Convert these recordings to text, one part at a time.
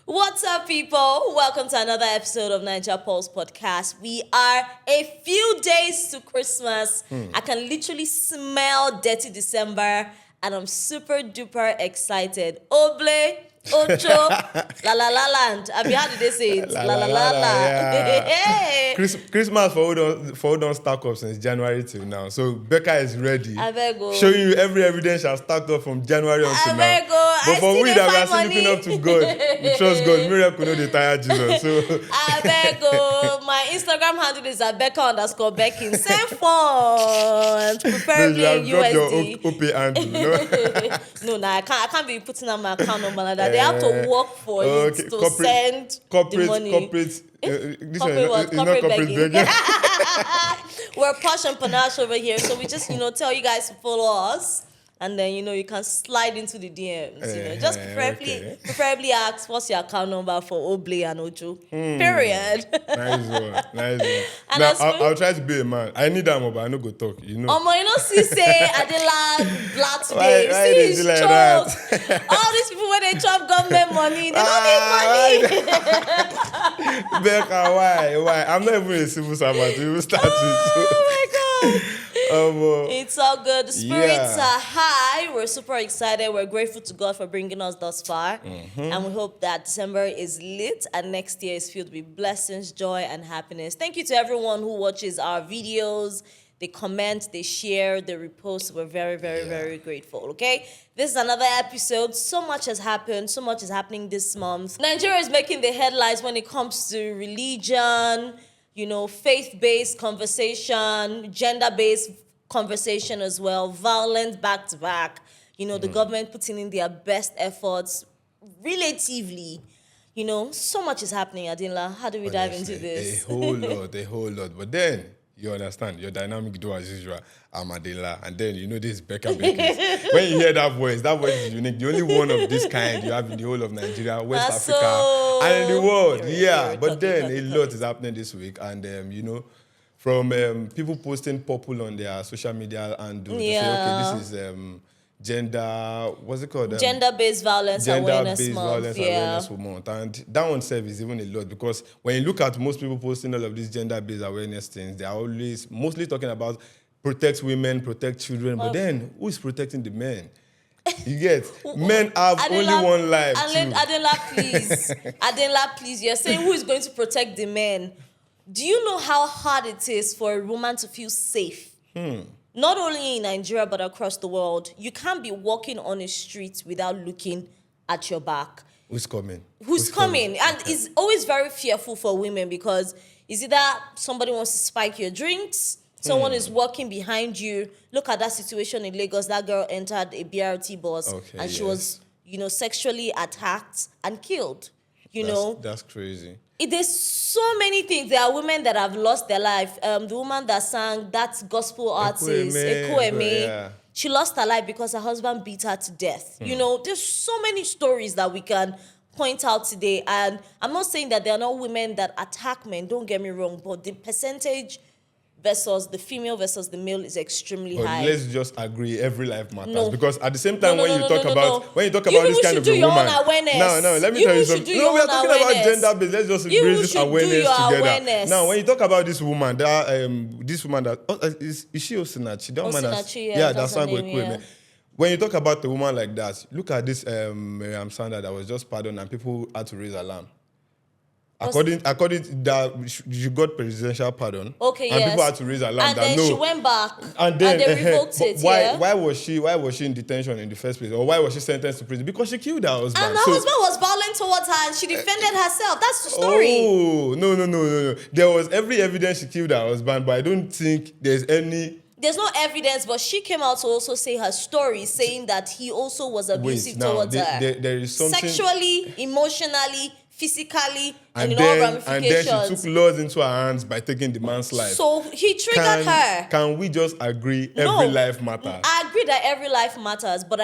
What's up, people? Welcome to another episode of Naija Pulse Podcast. We are a few days to Christmas. I can literally smell dirty December, and I'm super duper excited. Oble, Ocho, la la la land. How did they say it? La la la la. Yeah. Christmas for who don't stack up since January till now. So Becca is ready. Abego. Showing you every evidence she has stacked up from January until now. Abego. But for we that we are still money. looking up to God, we trust God. Miracle know the tire Jesus. So Abego. My Instagram handle is Abeka_Beckin. Same font. Preferably you in have dropped USD. your OP handle, no? No, I can't be putting on my account number like that. They have to work for it to send the money. Corporate. This Corporate one what? is not Corporate corporate begging. begging. We're posh and panache over here, so we just tell you guys to follow us, and then you can slide into the DMs. Just preferably ask what's your account number for Oble and Ojo. Period. Nice one. And Now, as I'll try to be a man. I need that one, but I no go talk. see say Adela Black today. Why See they his do like choke. All these people when they chop government money, they don't need money. Becca, why? I'm not even a civil servant. We will start with. Oh my God. It's all good. The spirits Yeah. are high. We're super excited. We're grateful to God for bringing us thus far. And we hope that December is lit and next year is filled with blessings, joy, and happiness. Thank you to everyone who watches our videos. They comment, they share, they repost. We're very, very, very grateful, okay? This is another episode. So much has happened. So much is happening this month. Nigeria is making the headlines when it comes to religion, faith-based conversation, gender-based conversation as well, violence back-to-back. The government putting in their best efforts relatively. So much is happening, Adinla. How do we dive into this? A whole lot. But then, you understand, your dynamic duo as usual, I'm Adela, and then this Becca Bakers. When you hear that voice is unique. The only one of this kind you have in the whole of Nigeria, West Africa, and in the world. But then a lot is happening this week, and from people posting purple on their social media and they say, okay, this is gender, what's it called? Gender-based violence awareness month. Awareness month. And that one serves is even a lot because when you look at most people posting all of these gender-based awareness things, they are always mostly talking about protect women, protect children. But then who is protecting the men? You get men have only one life. Adela, please. You're saying who is going to protect the men? Do you know how hard it is for a woman to feel safe? Not only in Nigeria, but across the world. You can't be walking on a street without looking at your back. Who's coming? And it's always very fearful for women because is either somebody wants to spike your drinks, someone is walking behind you. Look at that situation in Lagos. That girl entered a BRT bus and she was, sexually attacked and killed. That's crazy. There's so many things. There are women that have lost their life. The woman that sang, that gospel artist, Ekweme, she lost her life because her husband beat her to death. There's so many stories that we can point out today. And I'm not saying that there are not women that attack men, don't get me wrong, but the percentage versus the female versus the male is extremely high. Let's just agree every life matters because at the same time when you talk about this kind of a woman, let me tell you something. No, we are talking about gender based. Let's just raise this awareness together. Now, when you talk about this woman, is she Osinachi? Osinachi, that's her name. When you talk about a woman like that, look at this Miriam Sanda that was just pardoned and people had to raise alarm. According to that, she got presidential pardon. Okay, and people had to raise alarm. And then she went back. And then they revoked it. Why was she in detention in the first place, or why was she sentenced to prison? Because she killed her husband. And her husband was violent towards her, and she defended herself. That's the story. Oh no! There was every evidence she killed her husband, but I don't think there's any. There's no evidence, but she came out to also say her story, saying that he also was abusive towards her. There is something sexually, emotionally, physically, and in all ramifications. And then she took laws into her hands by taking the man's life. So he triggered her. Can we just agree every life matters? I agree that every life matters, but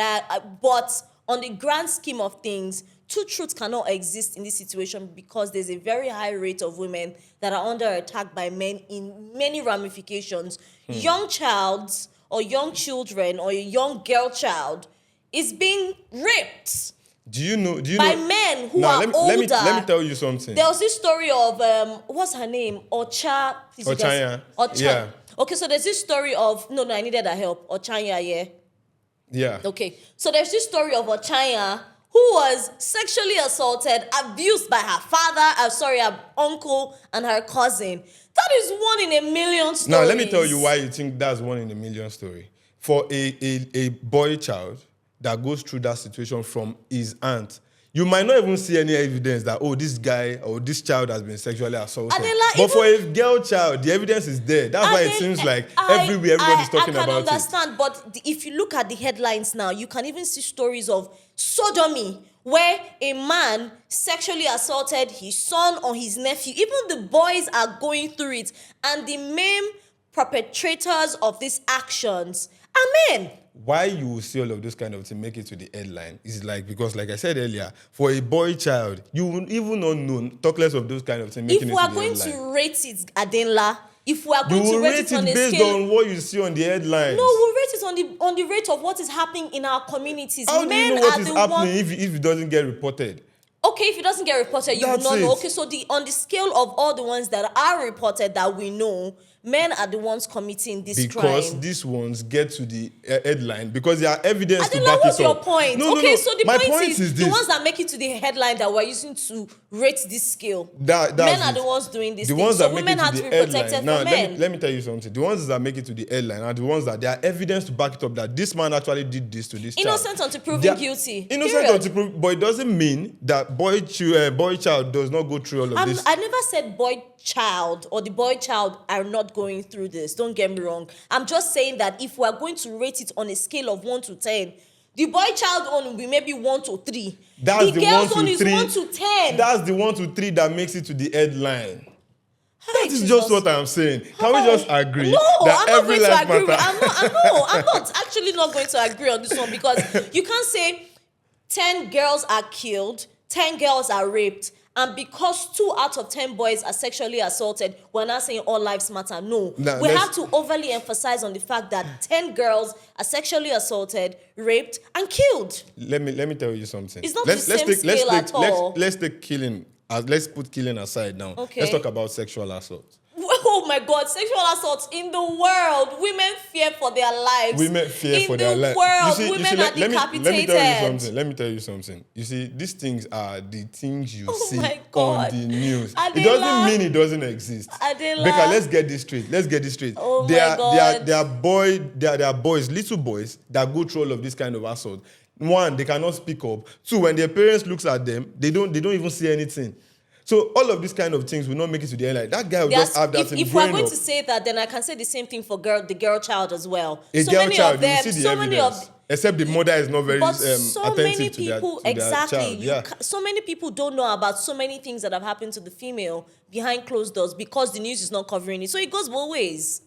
on the grand scheme of things, two truths cannot exist in this situation because there's a very high rate of women that are under attack by men in many ramifications. Young childs or young children or a young girl child is being raped. Do you know by men who are older. Let me tell you something. There was this story of what's her name? Ochanya. Yeah. Okay, so there's this story of I needed her help. Ochanya, yeah. Yeah. Okay, so there's this story of Ochanya who was sexually assaulted, abused by her her uncle and her cousin. That is 1 in a million stories. Now let me tell you why you think that's 1 in a million story. For a boy child that goes through that situation from his aunt, you might not even see any evidence that, this guy or this child has been sexually assaulted. But for a girl child, the evidence is there. That's why it seems like everywhere everybody's talking about it. I can understand, but if you look at the headlines now, you can even see stories of sodomy, where a man sexually assaulted his son or his nephew. Even the boys are going through it. And the main perpetrators of these actions are men. Why you will see all of this kind of thing make it to the headline is because, like I said earlier, for a boy child, you will even not know, talk less of those kind of things making it to the headline. If we are going to rate it, Adenla, if we are going to rate it on a based scale, on what you see on the headlines. No, we'll rate it on the rate of what is happening in our communities. How do you know what is happening if it doesn't get reported? Okay, if it doesn't get reported, you will not know. Okay, so on the scale of all the ones that are reported that we know, men are the ones committing this crime. Because these ones get to the headline because there are evidence to back it up. What's your point? No. So the point is the ones that make it to the headline that we're using to rate this scale. Men are the ones doing this. The ones that women make it have to to the be protected headline. Now, from men. let me tell you something. The ones that make it to the headline are the ones that there are evidence to back it up that this man actually did this to this child. Innocent until proven guilty. Innocent until proven, but it doesn't mean that boy child does not go through all of this. I never said boy child or the boy child are not going through this. Don't get me wrong. I'm just saying that if we are going to rate it on a scale of 1 to 10, the boy child one will be maybe 1 to 3. That's the girl's one is 1 to 10. That's the 1 to 3 that makes it to the headline. That is just what I'm saying. Can we just agree that every life matters? I'm not actually not going to agree on this one because you can't say 10 girls are killed, 10 girls are raped, and because 2 out of 10 boys are sexually assaulted, we're not saying all lives matter. No. We have to overly emphasize on the fact that 10 girls are sexually assaulted, raped, and killed. Let me tell you something. It's not the same scale at all. Let's take killing. Let's put killing aside now. Okay. Let's talk about sexual assault. Oh my God, sexual assaults in the world. Women fear for their lives. Women fear for their lives. In the world, women are decapitated. Let me tell you something. You see, these things are the things you see God. on the news. Adela. It doesn't mean it doesn't exist. Adela. Becca, let's get this straight. Oh my God. There are boys, little boys, that go through all of this kind of assault. 1, they cannot speak up. 2, when their parents looks at them, they don't even see anything. So all of these kind of things will not make it to the end. Like that guy will just have that thing. If we're going to say that, then I can say the same thing for the girl child as well. A girl child, you see the evidence. Except the mother is not very attentive to their child. Yeah. So many people don't know about so many things that have happened to the female behind closed doors because the news is not covering it. So it goes both ways.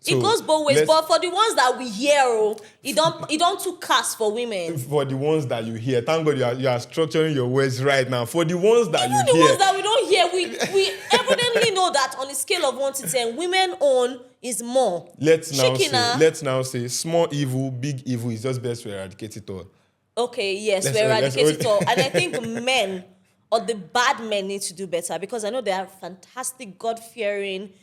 It goes both ways, but for the ones that we hear, it don't too cast for women. For the ones that you hear, thank God you are structuring your words right now. For the ones that even you hear, the ones that we don't hear, we evidently know that on a scale of 1 to 10, women own is more. Let's now say small evil, big evil is just best to eradicate it all. Okay, yes, we eradicate it all, and I think men or the bad men need to do better because I know they are fantastic, God-fearing.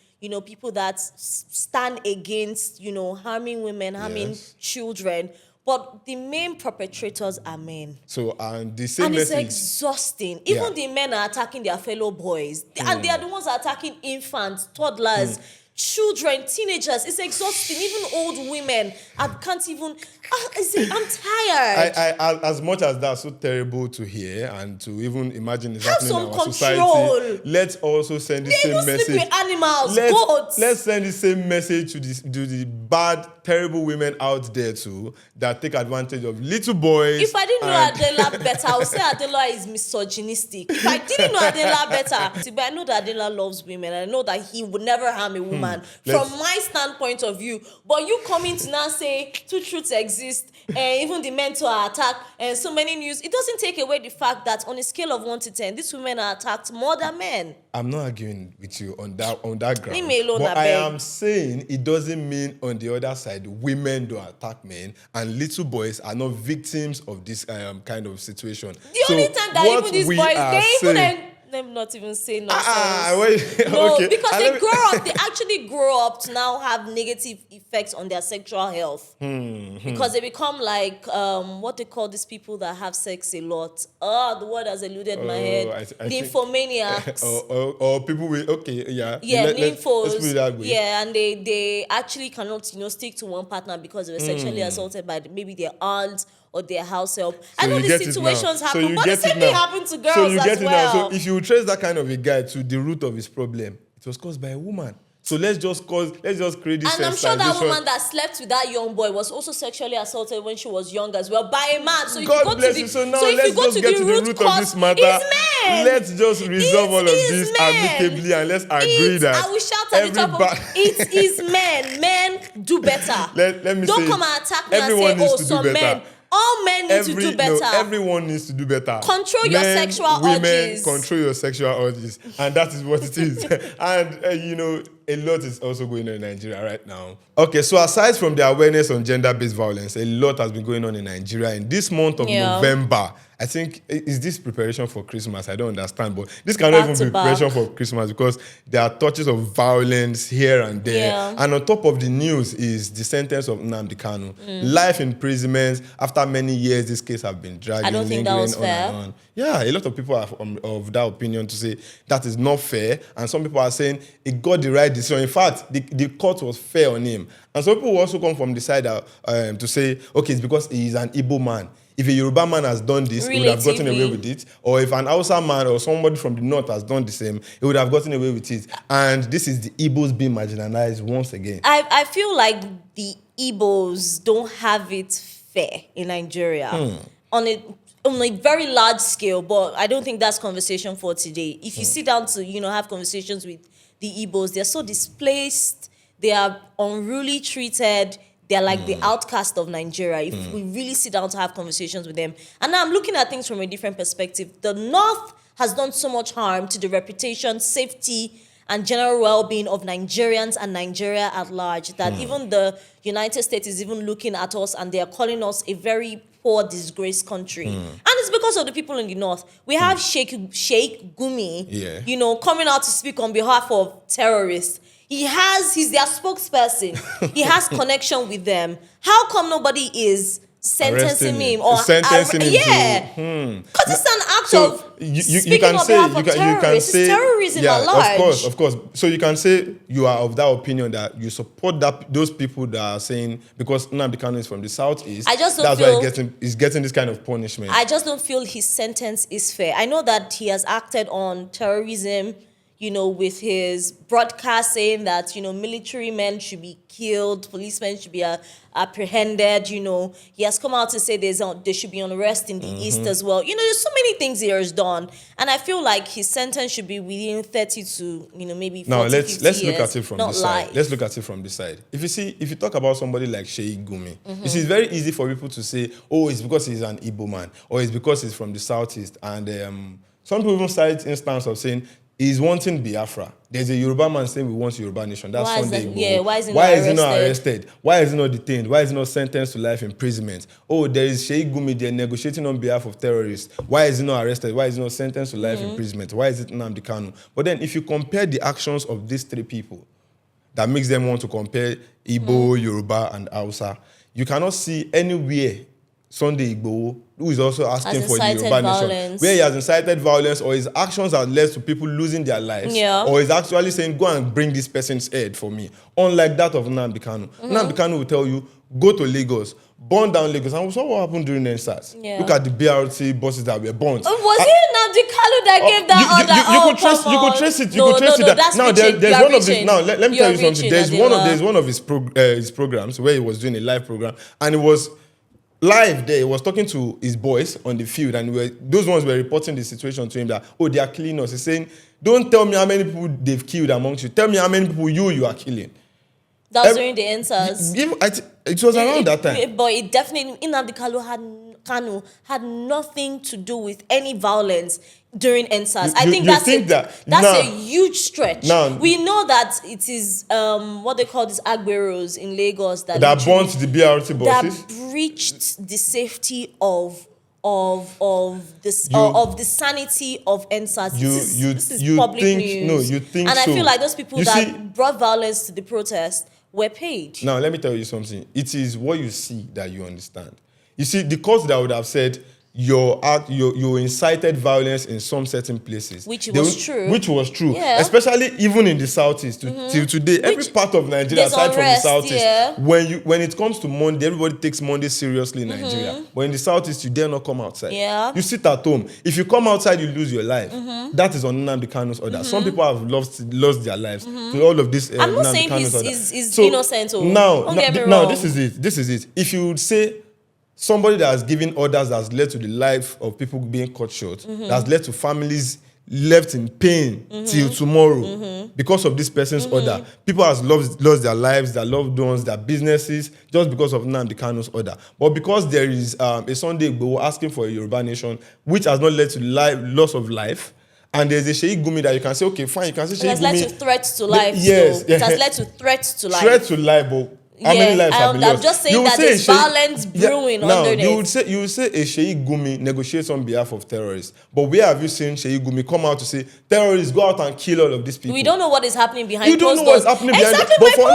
People that stand against, harming women, harming children. But the main perpetrators are men. So, the same message. And it's exhausting. Even the men are attacking their fellow boys. And they are the ones that are attacking infants, toddlers, children, teenagers. It's exhausting. Even old women. I can't even... I'm tired. I as much as that's so terrible to hear and to even imagine it's happening in our control. Society, let's also send the same message. Sleep with animals, goats. Let's send the same message to the bad, terrible women out there too that take advantage of little boys. If I didn't know Adela better, I would say Adela is misogynistic. If I didn't know Adela better, but I know that Adela loves women. And I know that he would never harm a woman. woman from my standpoint of view. But you coming to now say two truths exist, and even the men are attacked, and so many news. It doesn't take away the fact that on a scale of 1 to 10, these women are attacked more than men. I'm not arguing with you on that ground. Leave me alone, but I am saying it doesn't mean on the other side women don't attack men and little boys are not victims of this kind of situation. The only time that even these boys, them not even say nonsense. No, okay. Because they actually grow up to now have negative effects on their sexual health. Because they become like what they call these people that have sex a lot. The word has eluded my head. Nymphomaniacs. or people with nymphos. Let's put it that way. Yeah, and they actually cannot stick to one partner because they were sexually assaulted by maybe their aunt or their house help. So I know these situations happen, but the same thing happened to girls as well. So if you trace that kind of a guy to the root of his problem, it was caused by a woman. So let's just create this. And I'm sure that woman that slept with that young boy was also sexually assaulted when she was young as well by a man. So God bless you. So now let's just get to the root of this matter. Let's just resolve all of this amicably and let's agree that I will shout at the top of it is men. Men do better. Let me Don't come and attack me and say, some men. All men need to do better. No, everyone needs to do better. Control your sexual urges. Control your sexual urges. And that is what it is. And, a lot is also going on in Nigeria right now. Okay, so aside from the awareness on gender-based violence, a lot has been going on in Nigeria. In this month of November, I think, is this preparation for Christmas? I don't understand, but this cannot even be preparation for Christmas because there are touches of violence here and there. Yeah. And on top of the news is the sentence of Nnamdi Kanu. Life imprisonment. After many years, this case has been dragging. I don't think that was fair. On. Yeah, a lot of people are of that opinion to say that is not fair. And some people are saying it got the right decision. In fact, the court was fair on him. And some people will also come from the side to say, okay, it's because he is an Igbo man. If a Yoruba man has done this, he would have gotten away with it. Or if an Hausa man or somebody from the north has done the same, he would have gotten away with it. And this is the Igbos being marginalized once again. I feel like the Igbos don't have it fair in Nigeria on a very large scale, but I don't think that's conversation for today. If you sit down to, have conversations with the Igbos, they're so displaced, they are unruly treated, they're like the outcast of Nigeria. If we really sit down to have conversations with them. And now I'm looking at things from a different perspective. The North has done so much harm to the reputation, safety, and general well-being of Nigerians and Nigeria at large that even the United States is even looking at us and they are calling us a very poor, disgraced country. And it's because of the people in the North. We have Sheikh Gumi, coming out to speak on behalf of terrorists. He's their spokesperson. He has connection with them. How come nobody is sentencing him or sentencing him? Because it's an act of you can say terrorism at large. Of course. So you can say you are of that opinion that you support those people that are saying because Nnamdi Kanu is from the southeast. That's why he's getting this kind of punishment. I just don't feel his sentence is fair. I know that he has acted on terrorism, with his broadcast saying that, military men should be killed, policemen should be apprehended, He has come out to say there should be unrest in the East as well. There's so many things he has done. And I feel like his sentence should be within 30 to, maybe 40, now, let's 50 years, look at it from this side. Let's look at it from this side. If you talk about somebody like Sheikh Gumi, you see, it's very easy for people to say, oh, it's because he's an Igbo man, or it's because he's from the southeast. And some people even cite instance of saying, he's wanting Biafra. There's a Yoruba man saying we want Yoruba nation. That's Sunday Igboho. Why is he not arrested? Why is he not detained? Why is he not sentenced to life imprisonment? Oh, there is Sheikh Gumi there negotiating on behalf of terrorists. Why is he not arrested? Why is he not sentenced to life imprisonment? Why is it Nnamdi Kanu? But then if you compare the actions of these three people, that makes them want to compare Igbo, Yoruba, and Hausa, you cannot see anywhere Sunday Igboho, who is also asking for the Yoruba nation, where he has incited violence or his actions have led to people losing their lives, or he's actually saying, go and bring this person's head for me. Unlike that of Nnamdi Kanu. Nnamdi Kanu will tell you, go to Lagos, burn down Lagos. And we saw what happened during NSAS. Look at the BRT buses that were burnt. Was it Nnamdi Kanu that gave that order? You could trace it. Now, there's one of these. Now, let me tell you something. There's one of his programs where he was doing a live program, and it was live there, he was talking to his boys on the field, and those ones were reporting the situation to him that, oh, they are killing us. He's saying, don't tell me how many people they've killed amongst you. Tell me how many people you are killing. That was during the answers. It was around that time. But it definitely, Nnamdi Kanu had nothing to do with any violence during NSAS. I think that's a huge stretch. We know that it is what they call these agberos in Lagos that burnt the BRT buses, that breached the safety of the sanity of NSAS. This is public news. No, you think and so. I feel like those people that brought violence to the protest were paid. Now, let me tell you something. It is what you see that you understand. You see, the court that would have said you incited violence in some certain places. Which was true. Yeah. Especially even in the Southeast. Till today, every part of Nigeria, aside from the Southeast, when it comes to Monday, everybody takes Monday seriously in Nigeria. But in the Southeast, you dare not come outside. Yeah. You sit at home. If you come outside, you lose your life. That is on Nnamdi Kanu's order. Some people have lost their lives to all of this. I'm not saying he's innocent. Now, this is it. If you would say somebody that has given orders that has led to the life of people being cut short, that has led to families left in pain till tomorrow because of this person's order. People have lost their lives, their loved ones, their businesses, just because of Nnamdi Kanu's order. But because there is a Sunday Igboho asking for a Yoruba nation, which has not led to loss of life, and there's a Sheikh Gumi that you can say, okay, fine, you can say Sheikh Gumi. It has led to threats to life. Yes. It has led to threats to life. Threats to life, but how many lives have been lost? I'm just saying that there's violence brewing underneath. You would say a Sheikh Gumi negotiates on behalf of terrorists. But where have you seen Sheikh Gumi come out to say, terrorists, go out and kill all of these people? We don't know what is happening behind closed doors. You don't know what's happening behind exactly But for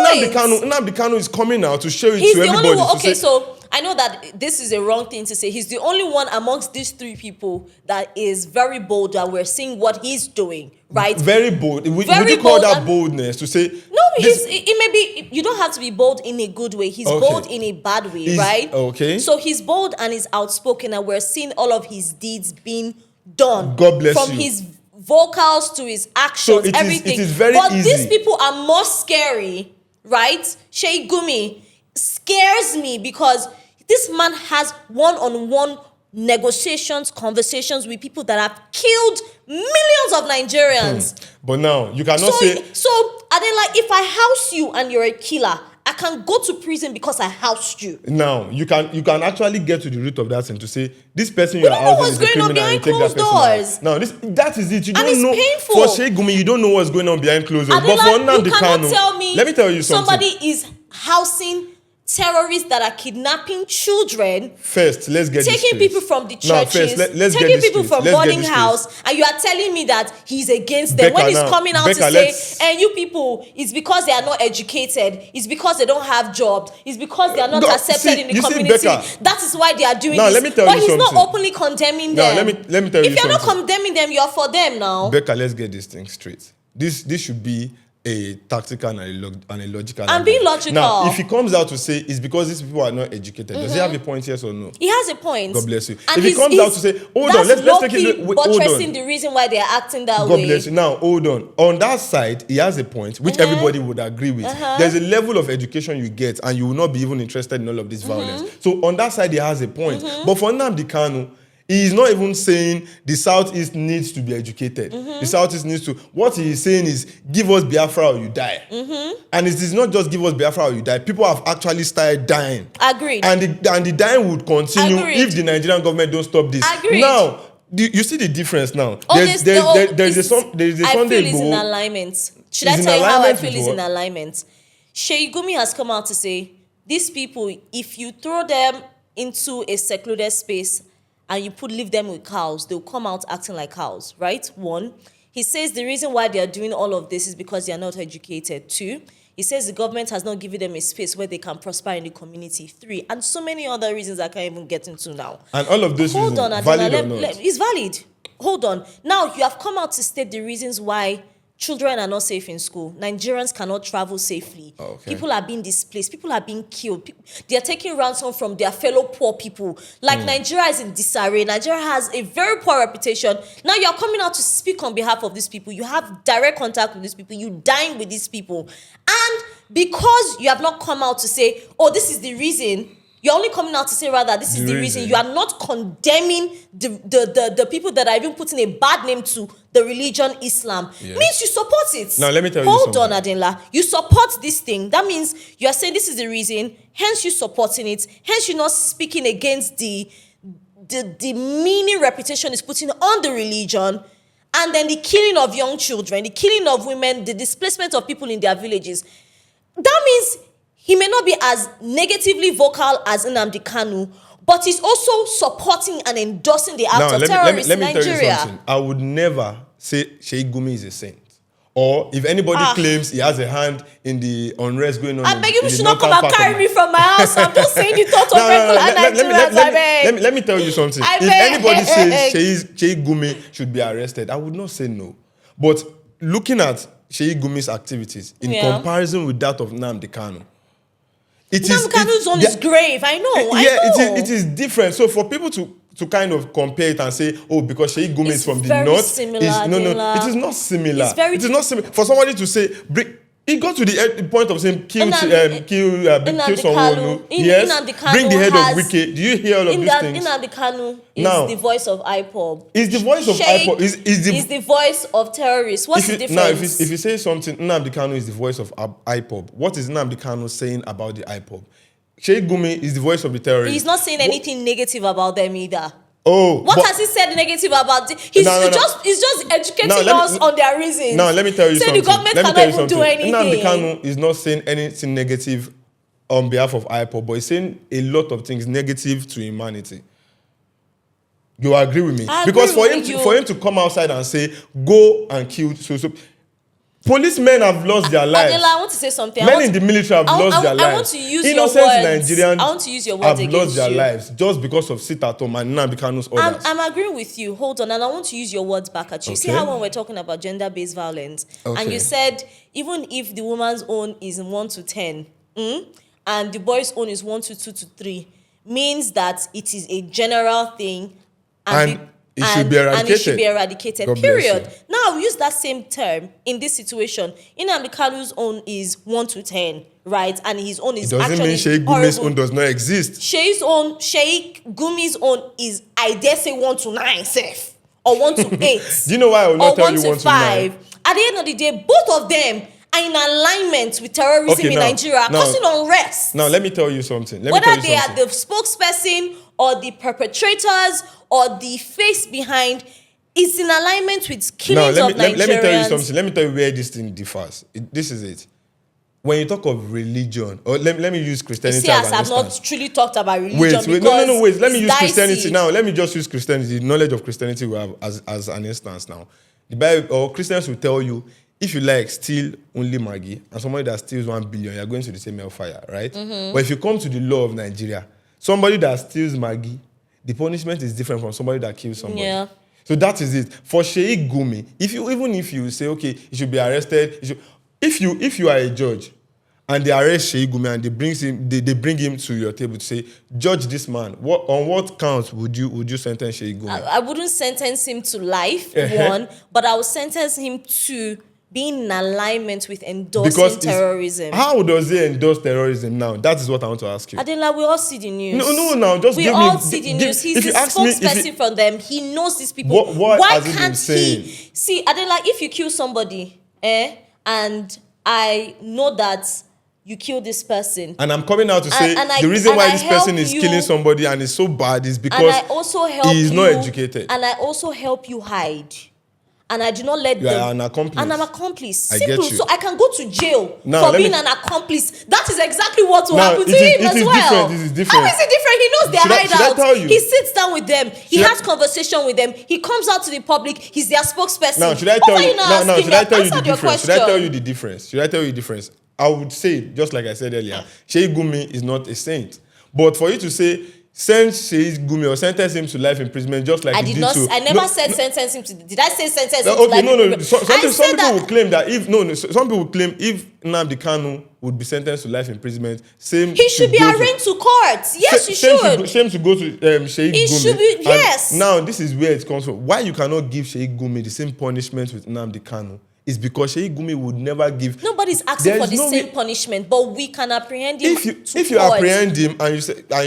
Nnamdi Kanu is coming out to show it to everybody. Okay, so I know that this is a wrong thing to say. He's the only one amongst these three people that is very bold, and we're seeing what he's doing, right? Very bold. Would you call that boldness to say? No, it may be. You don't have to be bold in a good way. He's bold in a bad way, right? Okay. So he's bold and he's outspoken, and we're seeing all of his deeds being done. God bless you. From his vocals to his actions, everything. It is very but easy. These people are more scary, right? Sheikh Gumi scares me because this man has one-on-one negotiations, conversations with people that have killed millions of Nigerians. But now, you cannot say... So, are they like, if I house you and you're a killer, I can go to prison because I housed you. Now, you can actually get to the root of that thing to say, this person you are housing is a criminal and you take that person out. Now, that is it. You don't know. Painful. For Sheikh Gumi, you don't know what's going on behind closed doors. But for Nnamdi Kanu, let me tell you something. Somebody is housing terrorists that are kidnapping children. First, let's get this straight. Taking people from the churches. Let's taking people from boarding house. And you are telling me that he's against them. When he's coming out to say, and you people, it's because they are not educated. It's because they don't have jobs. It's because they are not accepted in the community. That is why they are doing this. Let me tell you something. But he's not openly condemning them. Let me tell you something. If you're not condemning them, you're for them now. Becca, let's get this thing straight. This should be a tactical and a logical. And being logical. Now, if he comes out to say it's because these people are not educated, does he have a point, yes or no? He has a point. God bless you. And if he comes out to say, hold on, let's take it. Hold on. The reason why they are acting that way. God bless you. Now, hold on. On that side, he has a point, which everybody would agree with. There's a level of education you get, and you will not be even interested in all of this violence. So on that side, he has a point. But for Nnamdi Kanu, he is not even saying the Southeast needs to be educated. The Southeast needs to. What he is saying is, give us Biafra or you die. And it is not just give us Biafra or you die. People have actually started dying. Agreed. And the dying would continue if the Nigerian government don't stop this. Agreed. Now, you see the difference now. There is a Sunday Igboho. I feel it's in alignment. Should I tell you how I feel it's in alignment? Sheikh Gumi has come out to say, these people, if you throw them into a secluded space and you leave them with cows, they'll come out acting like cows, right? 1. He says the reason why they are doing all of this is because they are not educated. 2. He says the government has not given them a space where they can prosper in the community. 3. And so many other reasons I can't even get into now. And all of this is valid or not? It's valid. Hold on. Now, you have come out to state the reasons why children are not safe in school. Nigerians cannot travel safely. People are being displaced. People are being killed. They are taking ransom from their fellow poor people. Nigeria is in disarray. Nigeria has a very poor reputation. Now you are coming out to speak on behalf of these people. You have direct contact with these people. You dine with these people. And because you have not come out to say, oh, this is the reason You're only coming out to say rather this is the reason. You are not condemning the people that are even putting a bad name to the religion Islam. Yes. Means you support it. Now let me tell you Hold something. on, Adinla. You support this thing. That means you are saying this is the reason, hence you supporting it, hence you're not speaking against the meaning reputation is putting on the religion, and then the killing of young children, the killing of women, the displacement of people in their villages. That means he may not be as negatively vocal as Nnamdi Kanu, but he's also supporting and endorsing the act of terrorists in Nigeria. Tell you something. I would never say Sheikh Gumi is a saint. Or if anybody claims he has a hand in the unrest going on, I beg you should not come and carry me from my house. I'm just saying the thought of regular Nigerians. Let me tell you something. If anybody says Sheikh Gumi should be arrested, I would not say no. But looking at Sheikh Gumi's activities in comparison with that of Nnamdi Kanu, Nnamdi Kanu's own is grave. I know. It is different. So for people to kind of compare it and say, oh, because Sheikh Gumi is from the north, similar, it is not similar. It is not similar. For somebody to say, he got to the point of saying, kill someone. Yes, bring the head of Wike. Do you hear all of these things? Nnamdi Kanu is the voice of IPOB. Is the voice of IPOB. Is the voice of terrorists. What's the difference? Now, if you say something, Nnamdi Kanu is the voice of IPOB. What is Nnamdi Kanu saying about the IPOB? Sheikh Gumi is the voice of the terrorists. He's not saying anything negative about them either. Oh, what has he said negative about it? He's just educating us on their reasons. Now, let me tell you something. The government cannot even do anything. Nnamdi Kanu is not saying anything negative on behalf of IPOB, but he's saying a lot of things negative to humanity. You agree with me? Because for him to come outside and say, go and kill so policemen have lost their lives. Adela, I want to say something. Men in the military have lost their lives. I want to use Innocent your words. Nigerians I want to use your words have lost their lives just because of sit-at-home and Nnamdi Kanu's orders. I'm agreeing with you. Hold on. And I want to use your words back at you. Okay. See how when we're talking about gender-based violence, and you said even if the woman's own is 1 to 10, and the boy's own is 1 to 2 to 3, means that it is a general thing. It should be eradicated. And it should be eradicated, God period. Now, use that same term in this situation. Nnamdi Kanu's own is 1 to 10, right? And his own is actually horrible. It doesn't mean Sheikh Gumi's own does not exist. Sheikh Gumi's own is, I dare say, 1 to 9, safe. Or 1 to 8. Do you know why I will not tell you 1 to 5? At the end of the day, both of them are in alignment with terrorism in Nigeria, causing unrest. Now, let me tell you something. Whether they are the spokesperson or the perpetrators or the face behind, it's in alignment with killings of Nigerians. Let me tell you something. Let me tell you where this thing differs. This is it. When you talk of religion, or let me use Christianity as an I've not truly talked about religion. Wait. Wait. Let me use Christianity now. Let me just use Christianity. The knowledge of Christianity we have as an instance now. The Bible or Christians will tell you, if you like steal only Maggie and somebody that steals 1 billion, you're going to the same hellfire, right? But if you come to the law of Nigeria, somebody that steals Maggie, the punishment is different from somebody that kills somebody. Yeah. So that is it. For Sheikh Gumi, even if you say, okay, he should be arrested, if you are a judge and they arrest Sheikh Gumi and they bring him to your table to say, judge this man, on what counts would you sentence Sheikh Gumi? I wouldn't sentence him to life, one, but I would sentence him to being in alignment with endorsing terrorism. How does he endorse terrorism now? That is what I want to ask you. Adela, we all see the news. No, just give me... We all see the news. He's the spokesperson from them. He knows these people. What Why has he can't been saying? he... See, Adela, if you kill somebody, and I know that you kill this person. And I'm coming out to say the reason why this person is killing somebody and is so bad is because he is not educated. And I also help you hide. And I do not let them. You are an accomplice. And I'm an accomplice. I Simple. get you. So I can go to jail for being an accomplice. That is exactly what will happen to him as well. This is different. How is it different? He knows their hideouts. Should I tell you? He sits down with them. He has conversation with them. He comes out to the public. He's their spokesperson. Now, should I tell you? Should I tell you the difference? Should I tell you the difference? Should I tell you the difference? I would say, just like I said earlier, Sheikh Gumi is not a saint. But for you to say, send Sheikh Gumi or sentence him to life imprisonment, just like you did to... I never said sentence him to... Did I say sentence him to life imprisonment? Some people will claim that if... some people will claim if Nnamdi Kanu would be sentenced to life imprisonment, he should be arraigned to court. Yes, he should. Same to go to Sheikh Gumi. He should be... Yes. Now, this is where it comes from. Why you cannot give Sheikh Gumi the same punishment with Nnamdi Kanu is because Sheyi Gumi would never give. Nobody's asking for the same punishment, but we can apprehend him. If you apprehend him and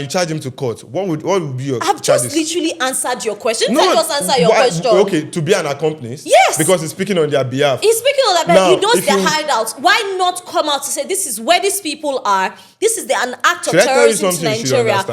you charge him to court, what would be your charges? I've just literally answered your question. Didn't I just answer your question? Okay, to be an accomplice. Yes. Because he's speaking on their behalf. He's speaking on their behalf. He knows their hideouts. Why not come out to say this is where these people are? This is an act of terrorism to Nigeria.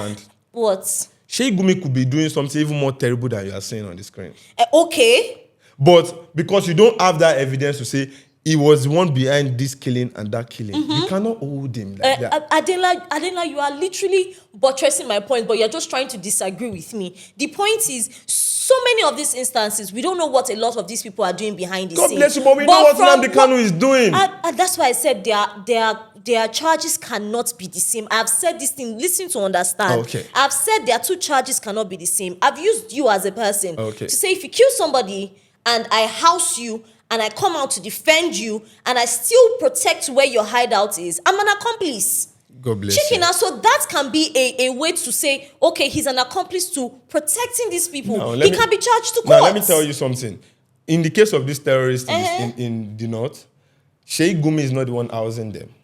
What? Sheyi Gumi could be doing something even more terrible than you are saying on the screen. Okay. But because you don't have that evidence to say he was the one behind this killing and that killing, you cannot hold him like that. Adela, you are literally buttressing my point, but you're just trying to disagree with me. The point is, so many of these instances, we don't know what a lot of these people are doing behind the scenes. God bless you, but we know what Nnamdi Kanu is doing. That's why I said their charges cannot be the same. I've said this thing, listen to understand. Okay. I've said their two charges cannot be the same. I've used you as a person to say if you kill somebody and I house you and I come out to defend you and I still protect where your hideout is, I'm an accomplice. God bless you. So that can be a way to say, okay, he's an accomplice to protecting these people. He can be charged to court. Now, let me tell you something. In the case of these terrorists in the north, Sheyi Gumi is not the one housing them.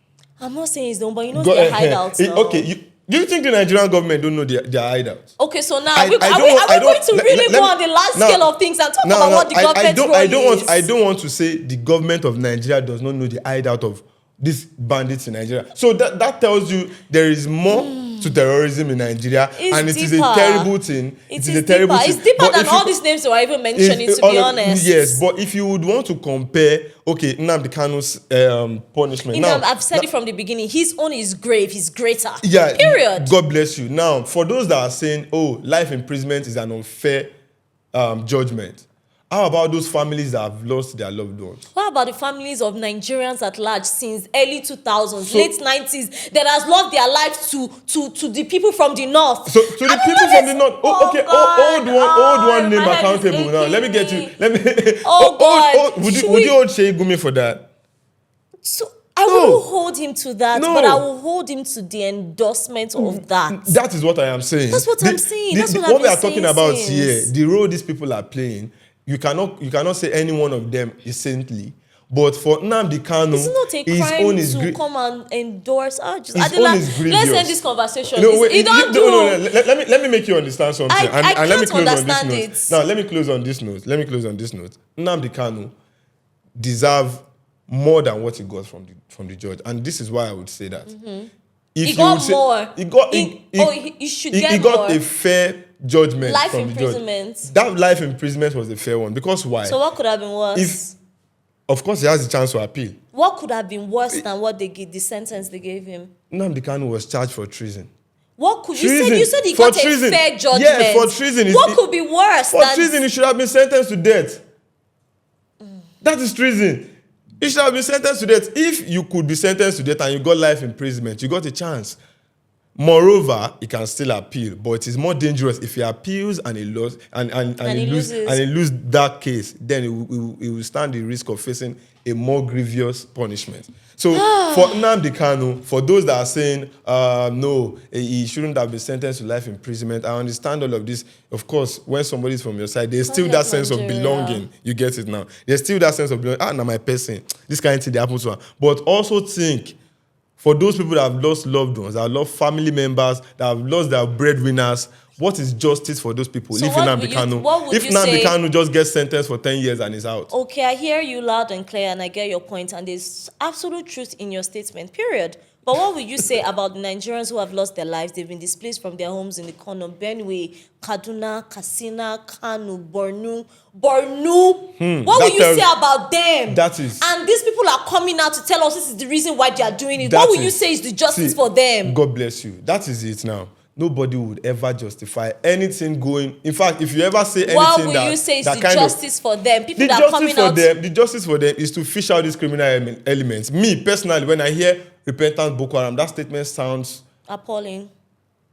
I'm not saying he's the one, but he knows their hideouts now. Okay, do you think the Nigerian government don't know their hideouts? Okay, so now are we going to really go on the large scale of things and talk about what the government is? I don't want to say the government of Nigeria does not know the hideout of these bandits in Nigeria. So that tells you there is more to terrorism in Nigeria, and it is a terrible thing. It is a terrible thing. It's deeper than all these names you are even mentioning, to be honest. Yes, but if you would want to compare, okay, Nnamdi Kanu's punishment. I've said it from the beginning. His own is grave. He's greater. Yeah. Period. God bless you. Now, for those that are saying, oh, life imprisonment is an unfair judgment, how about those families that have lost their loved ones? What about the families of Nigerians at large since early 2000s, late 90s, that has lost their lives to the people from the north? So to the people from the north, old one name accountable. Now let me get you. Would you hold Sheyi Gumi for that? So I won't hold him to that, but I will hold him to the endorsement of that. That is what I am saying. That's what I'm saying. That's what we are talking about here. The role these people are playing. You cannot say any one of them is saintly, but for Nnamdi Kanu, it's not a crime to come and endorse. Let's end this conversation. Let me make you understand something. I can't understand it. Now let me close on this note. Nnamdi Kanu deserve more than what he got from the judge, and this is why I would say that. He got more. He should get more. He got a fair judgment life from imprisonment. The judge. That life imprisonment was a fair one, because why? So what could have been worse? Of course, he has the chance to appeal. What could have been worse than what the sentence they gave him? Nnamdi Kanu was charged for treason. What could you said he got a fair judgment? Yes, for treason. What could be worse? For treason, he should have been sentenced to death. That is treason. He should have been sentenced to death. If you could be sentenced to death and you got life imprisonment, you got a chance. Moreover, he can still appeal, but it is more dangerous if he appeals and he loses, and he loses that case. Then he will stand the risk of facing a more grievous punishment. So for Nnamdi Kanu, for those that are saying no, he shouldn't have been sentenced to life imprisonment, I understand all of this. Of course, when somebody is from your side, there's still that sense of belonging. You get it now. There's still that sense of belonging. Now my person, this kind of thing they happen to her. But also think, for those people that have lost loved ones, that have lost family members, that have lost their breadwinners, what is justice for those people? So if Nnamdi Kanu just gets sentenced for 10 years and is out. Okay, I hear you loud and clear and I get your point, and there's absolute truth in your statement, period. But what would you say about the Nigerians who have lost their lives? They've been displaced from their homes in the Kano, Benue, Kaduna, Katsina, Kano, Borno. What will you say about them? That is. And these people are coming out to tell us this is the reason why they are doing it. What will you say is the justice for them? God bless you. That is it now. Nobody would ever justify anything going. In fact, if you ever say anything what will you say is the justice for them? People that are coming out. The justice for them is to fish out these criminal elements. Me, personally, when I hear repentant Boko Haram, that statement sounds appalling.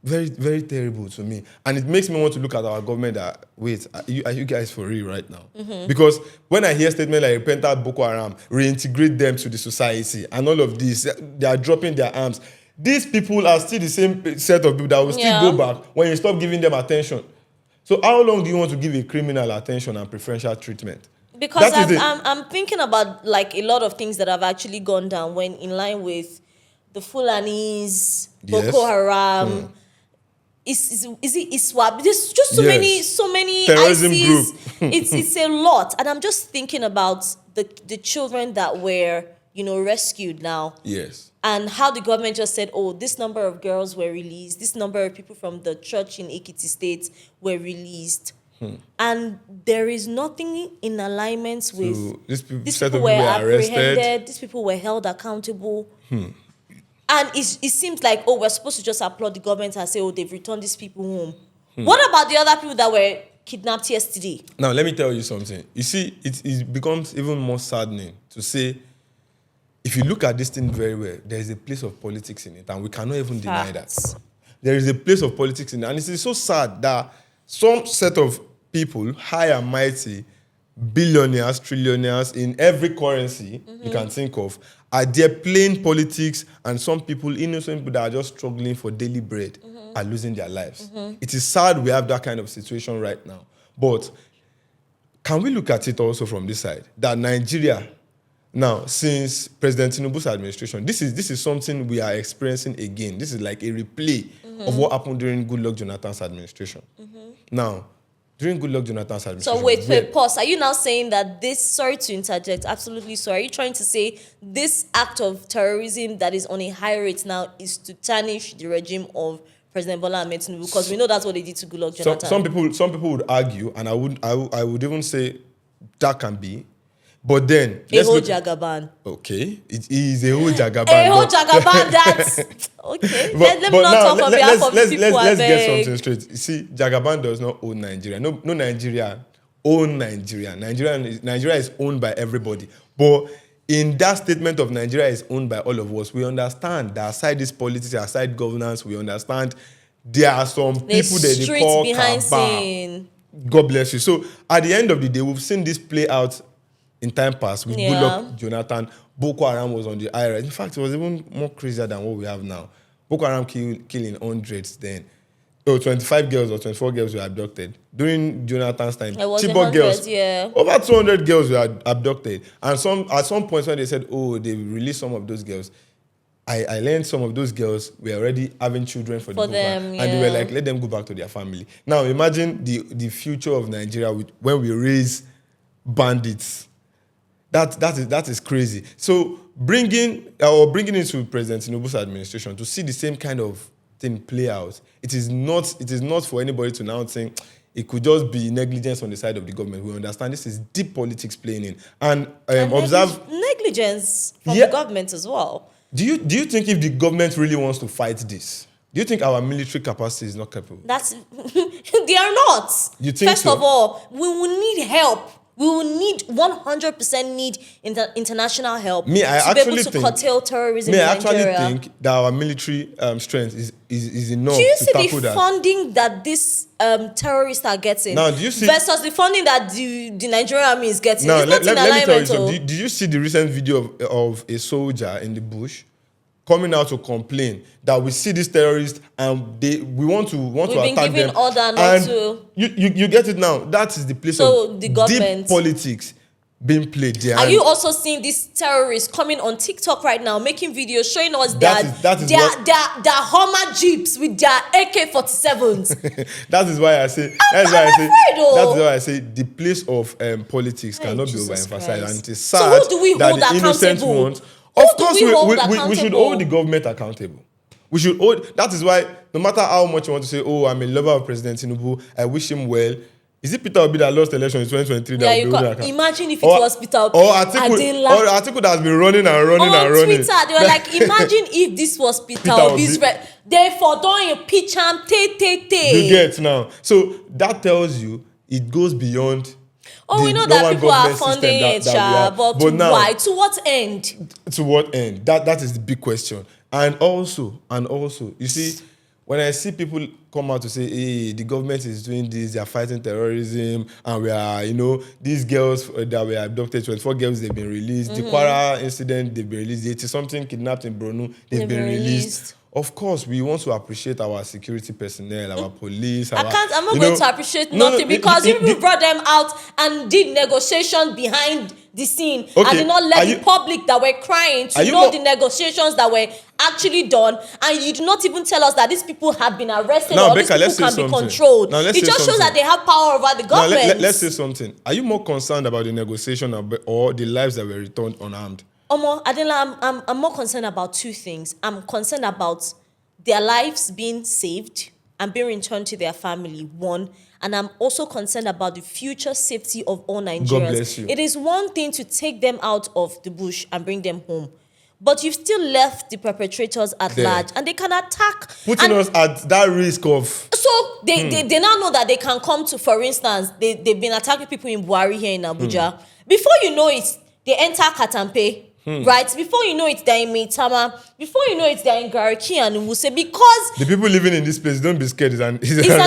Very, very terrible to me. And it makes me want to look at our government that, wait, are you guys for real right now? Because when I hear statements like repentant Boko Haram, reintegrate them to the society, and all of this, they are dropping their arms. These people are still the same set of people that will still go back when you stop giving them attention. So how long do you want to give a criminal attention and preferential treatment? Because That is it. I'm thinking about like a lot of things that have actually gone down when in line with the Fulanis, Yes. Boko Haram. Is it ISWAP? There's just Yes. so many Terrorism ICs. group. It's a lot, and I'm just thinking about the children that were rescued now. Yes. And how the government just said, oh, this number of girls were released, this number of people from the church in Ekiti State were released. And there is nothing in alignment with So these people, these set people of were people were apprehended, arrested. these people were held accountable. And it seems like, oh, we're supposed to just applaud the government and say, oh, they've returned these people home. What about the other people that were kidnapped yesterday? Now, let me tell you something. You see, it becomes even more saddening to say, if you look at this thing very well, there is a place of politics in it, and we cannot even deny that. Facts. There is a place of politics in it, and it is so sad that some set of people, high and mighty, billionaires, trillionaires in every currency you can think of, are there playing politics, and some people, innocent people that are just struggling for daily bread, are losing their lives. It is sad we have that kind of situation right now. But can we look at it also from this side? That Nigeria, now, since President Tinubu's administration, this is something we are experiencing again. This is like a replay of what happened during Goodluck Jonathan's administration. Now, during Goodluck Jonathan's administration... So wait, pause. Are you now saying that this, sorry to interject, absolutely sorry, are you trying to say this act of terrorism that is on a high rate now is to tarnish the regime of President Bola Ahmed Tinubu? Because we know that's what they did to Goodluck Jonathan. Some people would argue, and I would even say that can be, but then... A whole Jagaban. Okay, it is a whole Jagaban. A whole Jagaban, that's... Okay, let me not talk on behalf of the people. Let's get something straight. You see, Jagaban does not own Nigeria. No Nigeria own Nigeria. Nigeria is owned by everybody. But in that statement of Nigeria is owned by all of us, we understand that aside this politics, aside governance, we understand there are some people that they call behind cabal. scene. God bless you. So at the end of the day, we've seen this play out in time past with Goodluck Jonathan. Boko Haram was on the high rise. In fact, it was even more crazier than what we have now. Boko Haram killing hundreds then. 25 girls or 24 girls were abducted. During Jonathan's time, Chibok girls, over 200 girls were abducted. And at some point when they said, oh, they released some of those girls, I learned some of those girls were already having children for them, and they were like, let them go back to their family. Now imagine the future of Nigeria when we raise bandits. That is crazy. So bringing into President Tinubu's administration to see the same kind of thing play out, it is not for anybody to now think it could just be negligence on the side of the government. We understand this is deep politics playing in, and observe negligence from the government as well. Do you think if the government really wants to fight this, do you think our military capacity is not capable? They are not. You think First so? of all, we will need help. We will need 100% need international help to be able to curtail terrorism in Nigeria. I actually think that our military strength is enough to tackle that. Do you see the funding that these terrorists are getting now, do you see, versus the funding that the Nigerian army is getting? Now, it's not in alignment. Let me tell you something. Did you see the recent video of a soldier in the bush coming out to complain that we see these terrorists and we want to attack them? We've been giving order not to. You get it now. That is the place of the government. Deep politics being played there. Are you also seeing these terrorists coming on TikTok right now, making videos showing us their Hummer Jeeps with their AK-47s? That is why I say. That is why I say the place of politics cannot be overemphasized, and it is sad. So who do we hold that the innocent accountable? ones. Of course, we should hold the government accountable. We should hold. That is why, no matter how much you want to say, oh, I'm a lover of President Tinubu, I wish him well. Is it Peter Obi that lost the election in 2023? Imagine if it was Peter Obi. Or Atiku that has been running and running on and running. Twitter, they were like, imagine if this was Peter Obi's therefore don't impeach him. You get now. So that tells you it goes beyond. Oh, we know that people are funding it, but now, why? To what end? To what end? That is the big question. And also, you see, when I see people come out to say, hey, the government is doing this, they are fighting terrorism, and we are, these girls that were abducted, 24 girls, they've been released. The Kwara incident, they've been released. 80-something kidnapped in Borno, they've been released. of course, we want to appreciate our security personnel, our police. I'm not going to appreciate nothing because you brought them out and did negotiation behind the scene and did not let the public that were crying to know the negotiations that were actually done, and you do not even tell us that these people have been arrested or these people can be controlled. It just shows that they have power over the government. Let's say something. Are you more concerned about the negotiation or the lives that were returned unarmed? Omo, Adela, I'm more concerned about two things. I'm concerned about their lives being saved and being returned to their family, one. And I'm also concerned about the future safety of all Nigerians. God bless you. It is one thing to take them out of the bush and bring them home, but you've still left the perpetrators at large, and they can attack. Putting us at that risk of... So they now know that they can come to, for instance, they've been attacking people in Buhari here in Abuja. Before you know it, they enter Katampe. Right? Before you know it, they're in Maitama. Before you know it, they're in Gariki and Wuse. Because the people living in this place, don't be scared. It's an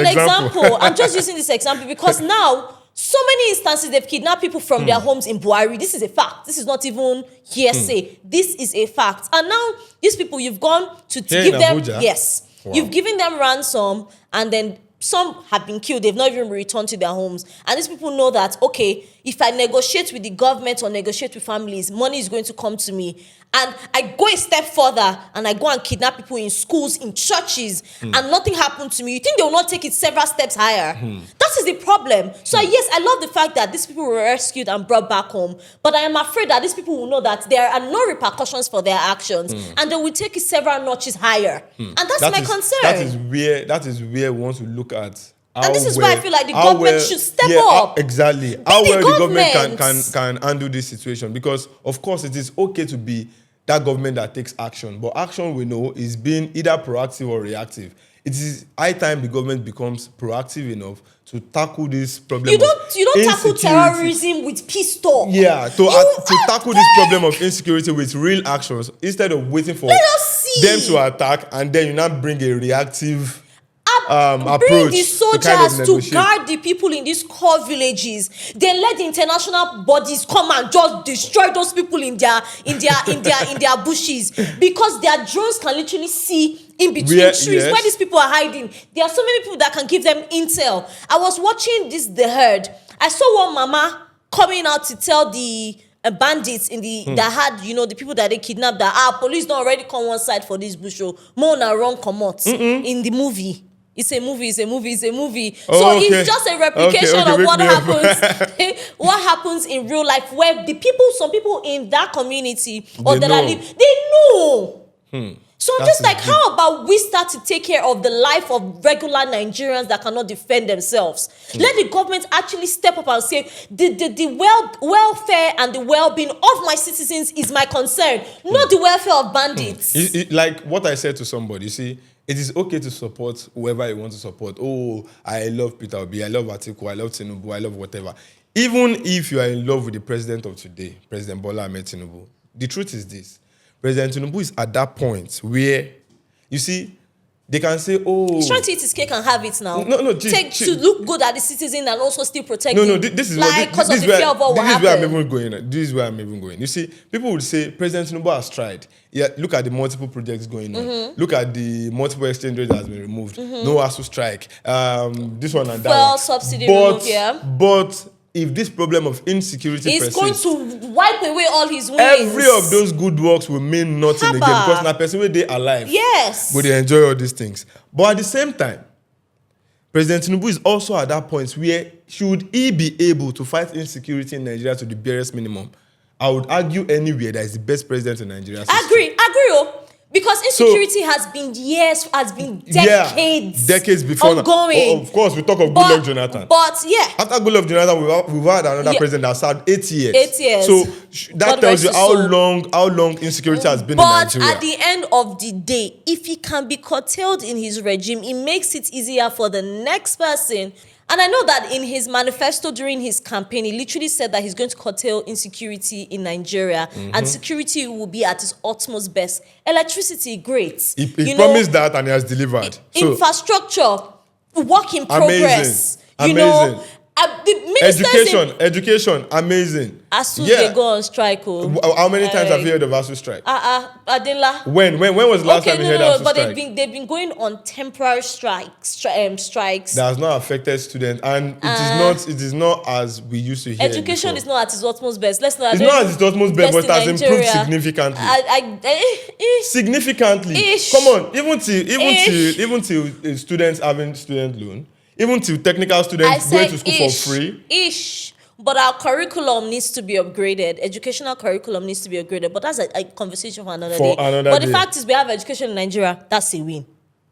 example. I'm just using this example because now, so many instances they've kidnapped people from their homes in Buhari. This is a fact. This is not even hearsay. This is a fact. And now, these people, you've gone to give them... Abuja? Yes. Wow. You've given them ransom, and then some have been killed. They've not even returned to their homes. And these people know that, okay, if I negotiate with the government or negotiate with families, money is going to come to me. And I go a step further and I go and kidnap people in schools, in churches, and nothing happened to me. You think they will not take it several steps higher? That is the problem. So yes, I love the fact that these people were rescued and brought back home. But I am afraid that these people will know that there are no repercussions for their actions, and they will take it several notches higher. And that's my concern. That is where we want to look at. And this is why I feel like the government should step up. Exactly. How well the government can handle this situation. Because, of course, it is okay to be that government that takes action. But action, we know, is being either proactive or reactive. It is high time the government becomes proactive enough to tackle this problem. You don't tackle terrorism with peace talk. Yeah, to tackle this problem of insecurity with real actions instead of waiting for them to attack and then you now bring a reactive approach. Bring the soldiers to guard the people in these core villages. Then let the international bodies come and just destroy those people in their bushes, because their drones can literally see in between trees where these people are hiding. There are so many people that can give them intel. I was watching The Herd. I saw one mama coming out to tell the bandits in that had, the people that they kidnapped, that police don't already come one side for this bush. More na wrong commot in the movie. It's a movie. So it's just a replication of what happens. What happens in real life, where some people in that community or that are living, they know. So I'm just like, how about we start to take care of the life of regular Nigerians that cannot defend themselves? Let the government actually step up and say, the welfare and the well-being of my citizens is my concern, not the welfare of bandits. Like what I said to somebody, you see, it is okay to support whoever you want to support. Oh, I love Peter Obi, I love Atiku, I love Tinubu, I love whatever. Even if you are in love with the president of today, President Bola Ahmed Tinubu, the truth is this. President Tinubu is at that point where, you see, they can say, oh... He's trying to eat his cake and have it now. No, to look good at the citizen and also still protect him. This is where I'm even going. You see, people would say, President Tinubu has tried. Yeah, look at the multiple projects going on. Look at the multiple exchange rates that has been removed. No ASU strike. This one and that one. Subsidy removed, But if this problem of insecurity persists, going to wipe away all his wins. Every of those good works will mean nothing again, because now person when they alive, but they enjoy all these things. But at the same time, President Tinubu is also at that point where should he be able to fight insecurity in Nigeria to the barest minimum, I would argue anywhere that is the best president in Nigeria. Agree. Because insecurity has been decades before ongoing. Of course, we talk of Goodluck Jonathan. But after Goodluck Jonathan, we've had another president that served 8 years. 8 years. So that tells you how long insecurity has been in Nigeria. But at the end of the day, if he can be curtailed in his regime, it makes it easier for the next person. And I know that in his manifesto during his campaign, he literally said that he's going to curtail insecurity in Nigeria, and security will be at its utmost best. Electricity, great. He promised that and he has delivered. Infrastructure, work in progress. Amazing. Maybe Education, amazing. ASU, they go on strike. How many times have you heard of ASU strike? Adela. When was the last time you heard of ASU but strike? they've been going on temporary strikes. That has not affected students, and it is not as we used to hear. Education is not at its utmost best. Let's not. It's not at its utmost best, but it has improved significantly. Significantly. Come on, even till students having student loan, even till technical students going to school for free. But our curriculum needs to be upgraded. Educational curriculum needs to be upgraded. But that's a conversation for another day. But the fact is, we have education in Nigeria. That's a win.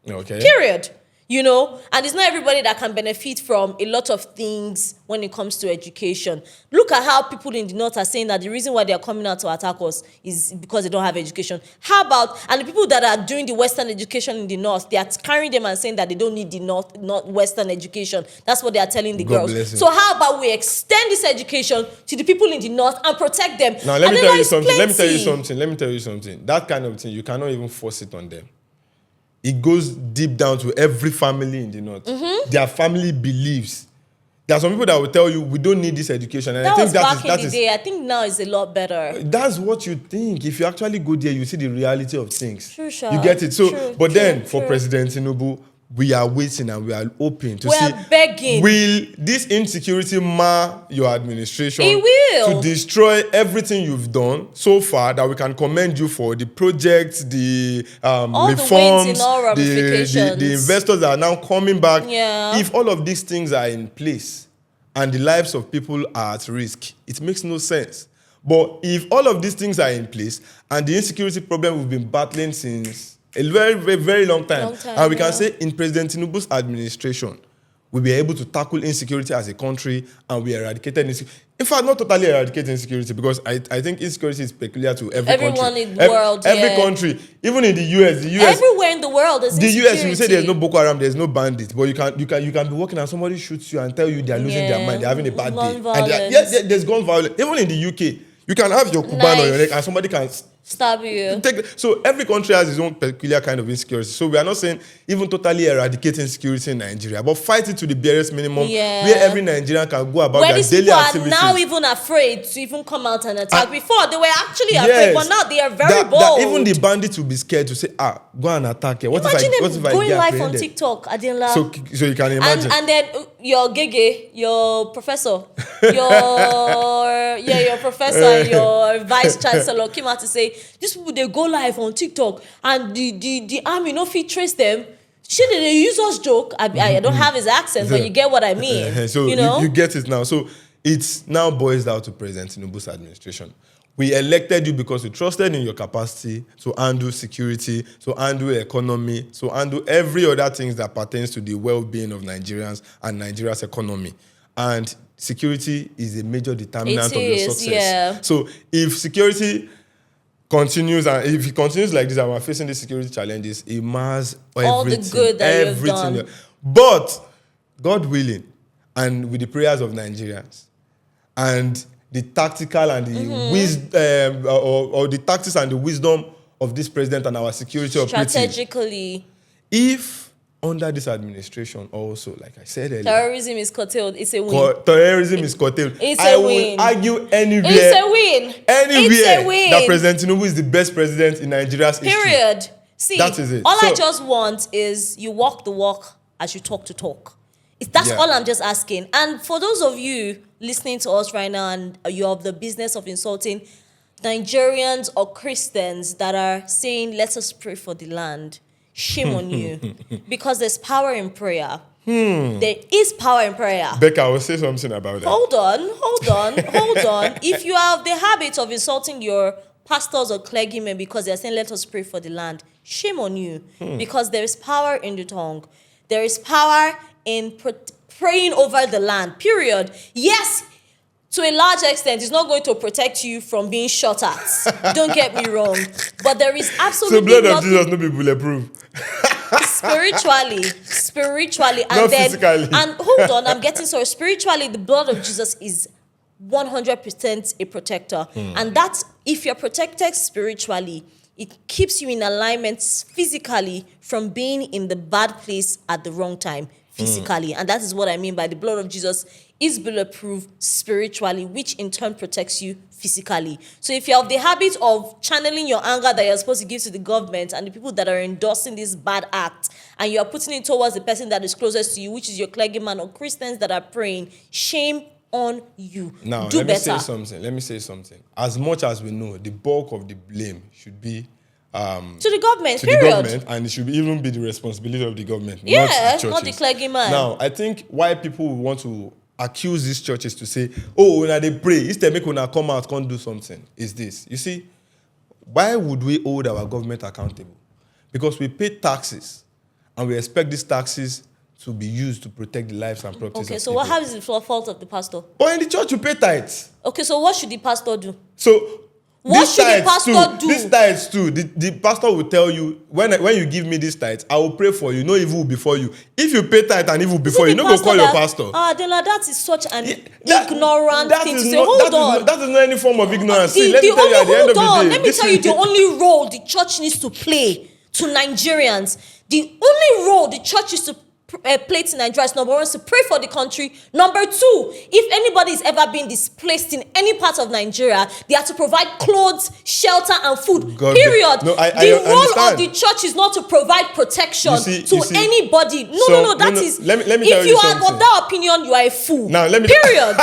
Okay. Period. You know, and it's not everybody that can benefit from a lot of things when it comes to education. Look at how people in the north are saying that the reason why they are coming out to attack us is because they don't have education. How about, and the people that are doing the Western education in the north, they are carrying them and saying that they don't need the not Western education. That's what they are telling the girls. So how about we extend this education to the people in the north and protect them? Now let me tell you something. That kind of thing, you cannot even force it on them. It goes deep down to every family in the north. Their family believes. There are some people that will tell you, we don't need this education. And I think back in the day. I think now is a lot better. That's what you think. If you actually go there, you see the reality of things. True. You get it. So, for President Tinubu, we are waiting and we are open to see. We are begging. Will this insecurity mar your administration? It will. To destroy everything you've done so far that we can commend you for the projects, the reforms, the investors that are now coming back. Yeah. If all of these things are in place and the lives of people are at risk, it makes no sense. But if all of these things are in place and the insecurity problem we've been battling since a very, very, very long time. And we can say in President Tinubu's administration, we'll be able to tackle insecurity as a country and we eradicated insecurity. In fact, not totally eradicate insecurity because I think insecurity is peculiar to everyone country. In the world, every country. Even in the US. Everywhere in the world there's insecurity. The US, you say there's no Boko Haram, there's no bandits, but you can be walking and somebody shoots you and tell you they're losing their mind, they're having a bad day. And there's gun violence. Even in the UK, you can have your Kuban on your neck and somebody can stab you. So every country has its own peculiar kind of insecurity. So we are not saying even totally eradicate insecurity in Nigeria, but fight it to the barest minimum where every Nigerian can go about their daily activities. People are now even afraid to even come out and attack. Before, they were actually afraid, but now they are very bold. Even the bandits will be scared to say, go and attack it. Imagine them going live on TikTok, Adela. So you can imagine. And then your Gege, your professor, your professor and your vice chancellor came out to say, these people, they go live on TikTok and the army no fit trace them. Shit, they use us joke. I don't have his accent, but you get what I mean. So you get it now. So it's now boils down to President Tinubu's administration. We elected you because we trusted in your capacity to handle security, to handle economy, to handle every other things that pertains to the well-being of Nigerians and Nigeria's economy. And security is a major determinant of your success. Yeah. So if security continues, and if it continues like this, and we're facing the security challenges, it mars all everything, the good that you've done. But God willing, and with the prayers of Nigerians, and the tactical and the wisdom, or the tactics and the wisdom of this president and our security strategically, if under this administration also, like I said earlier, terrorism is curtailed, it's a win. Terrorism is curtailed. I will argue anywhere. It's a win. Anywhere that President Tinubu is the best president in Nigeria's history. Period. See, that is it. All I just want is you walk the walk as you talk the talk. That's all I'm just asking. And for those of you listening to us right now and you have the business of insulting Nigerians or Christians that are saying, let us pray for the land, shame on you. Because there's power in prayer. There is power in prayer. Becca, I will say something about that. Hold on. If you have the habit of insulting your pastors or clergymen because they're saying, let us pray for the land, shame on you. Because there is power in the tongue. There is power in praying over the land, period. Yes, to a large extent, it's not going to protect you from being shot at. Don't get me wrong. But there is absolutely so blood of Jesus no be bulletproof. Spiritually. And not then, physically. And hold on, I'm getting sorry. Spiritually, the blood of Jesus is 100% a protector. And that's, if you're protected spiritually, it keeps you in alignment physically from being in the bad place at the wrong time. physically. And that is what I mean by the blood of Jesus is bulletproof spiritually, which in turn protects you physically. So if you're of the habit of channeling your anger that you're supposed to give to the government and the people that are endorsing this bad act, and you're putting it towards the person that is closest to you, which is your clergyman or Christians that are praying, shame on you. Now, Do let me better. say something. As much as we know, the bulk of the blame should be To the government, to period. the government, and it should even be the responsibility of the government, Yeah, not the churches. not the clergyman. Now, I think why people want to accuse these churches to say, oh, when they pray, instead make una come out, can't do something, is this. You see, why would we hold our government accountable? Because we pay taxes, and we expect these taxes to be used to protect the lives and properties Okay, of so people. what happens is the fault of the pastor? But in the church, you pay tithes. Okay, so what should the pastor do? So What these should the tithes pastor do? These tithes too. The pastor will tell you when you give me these tithes, I will pray for you. No evil before you. If you pay tithe and evil before you, no go call your pastor. Adela, that is such an That- ignorant that thing to is say. not- Hold that is on. not- that is not any form of ignorance. See, The let me tell you at the end of the day. Let me tell you the only role the church needs to play to Nigerians. The only role the church is to play to Nigeria is number one, is to pray for the country. Number two, if anybody is ever been displaced in any part of Nigeria, they are to provide clothes, shelter, and food. God, period. no, I the role understand. of the church is not to provide protection You see, to anybody. No. That is. Let me tell if you you are something. of that opinion, you are a fool. Now let me. Period.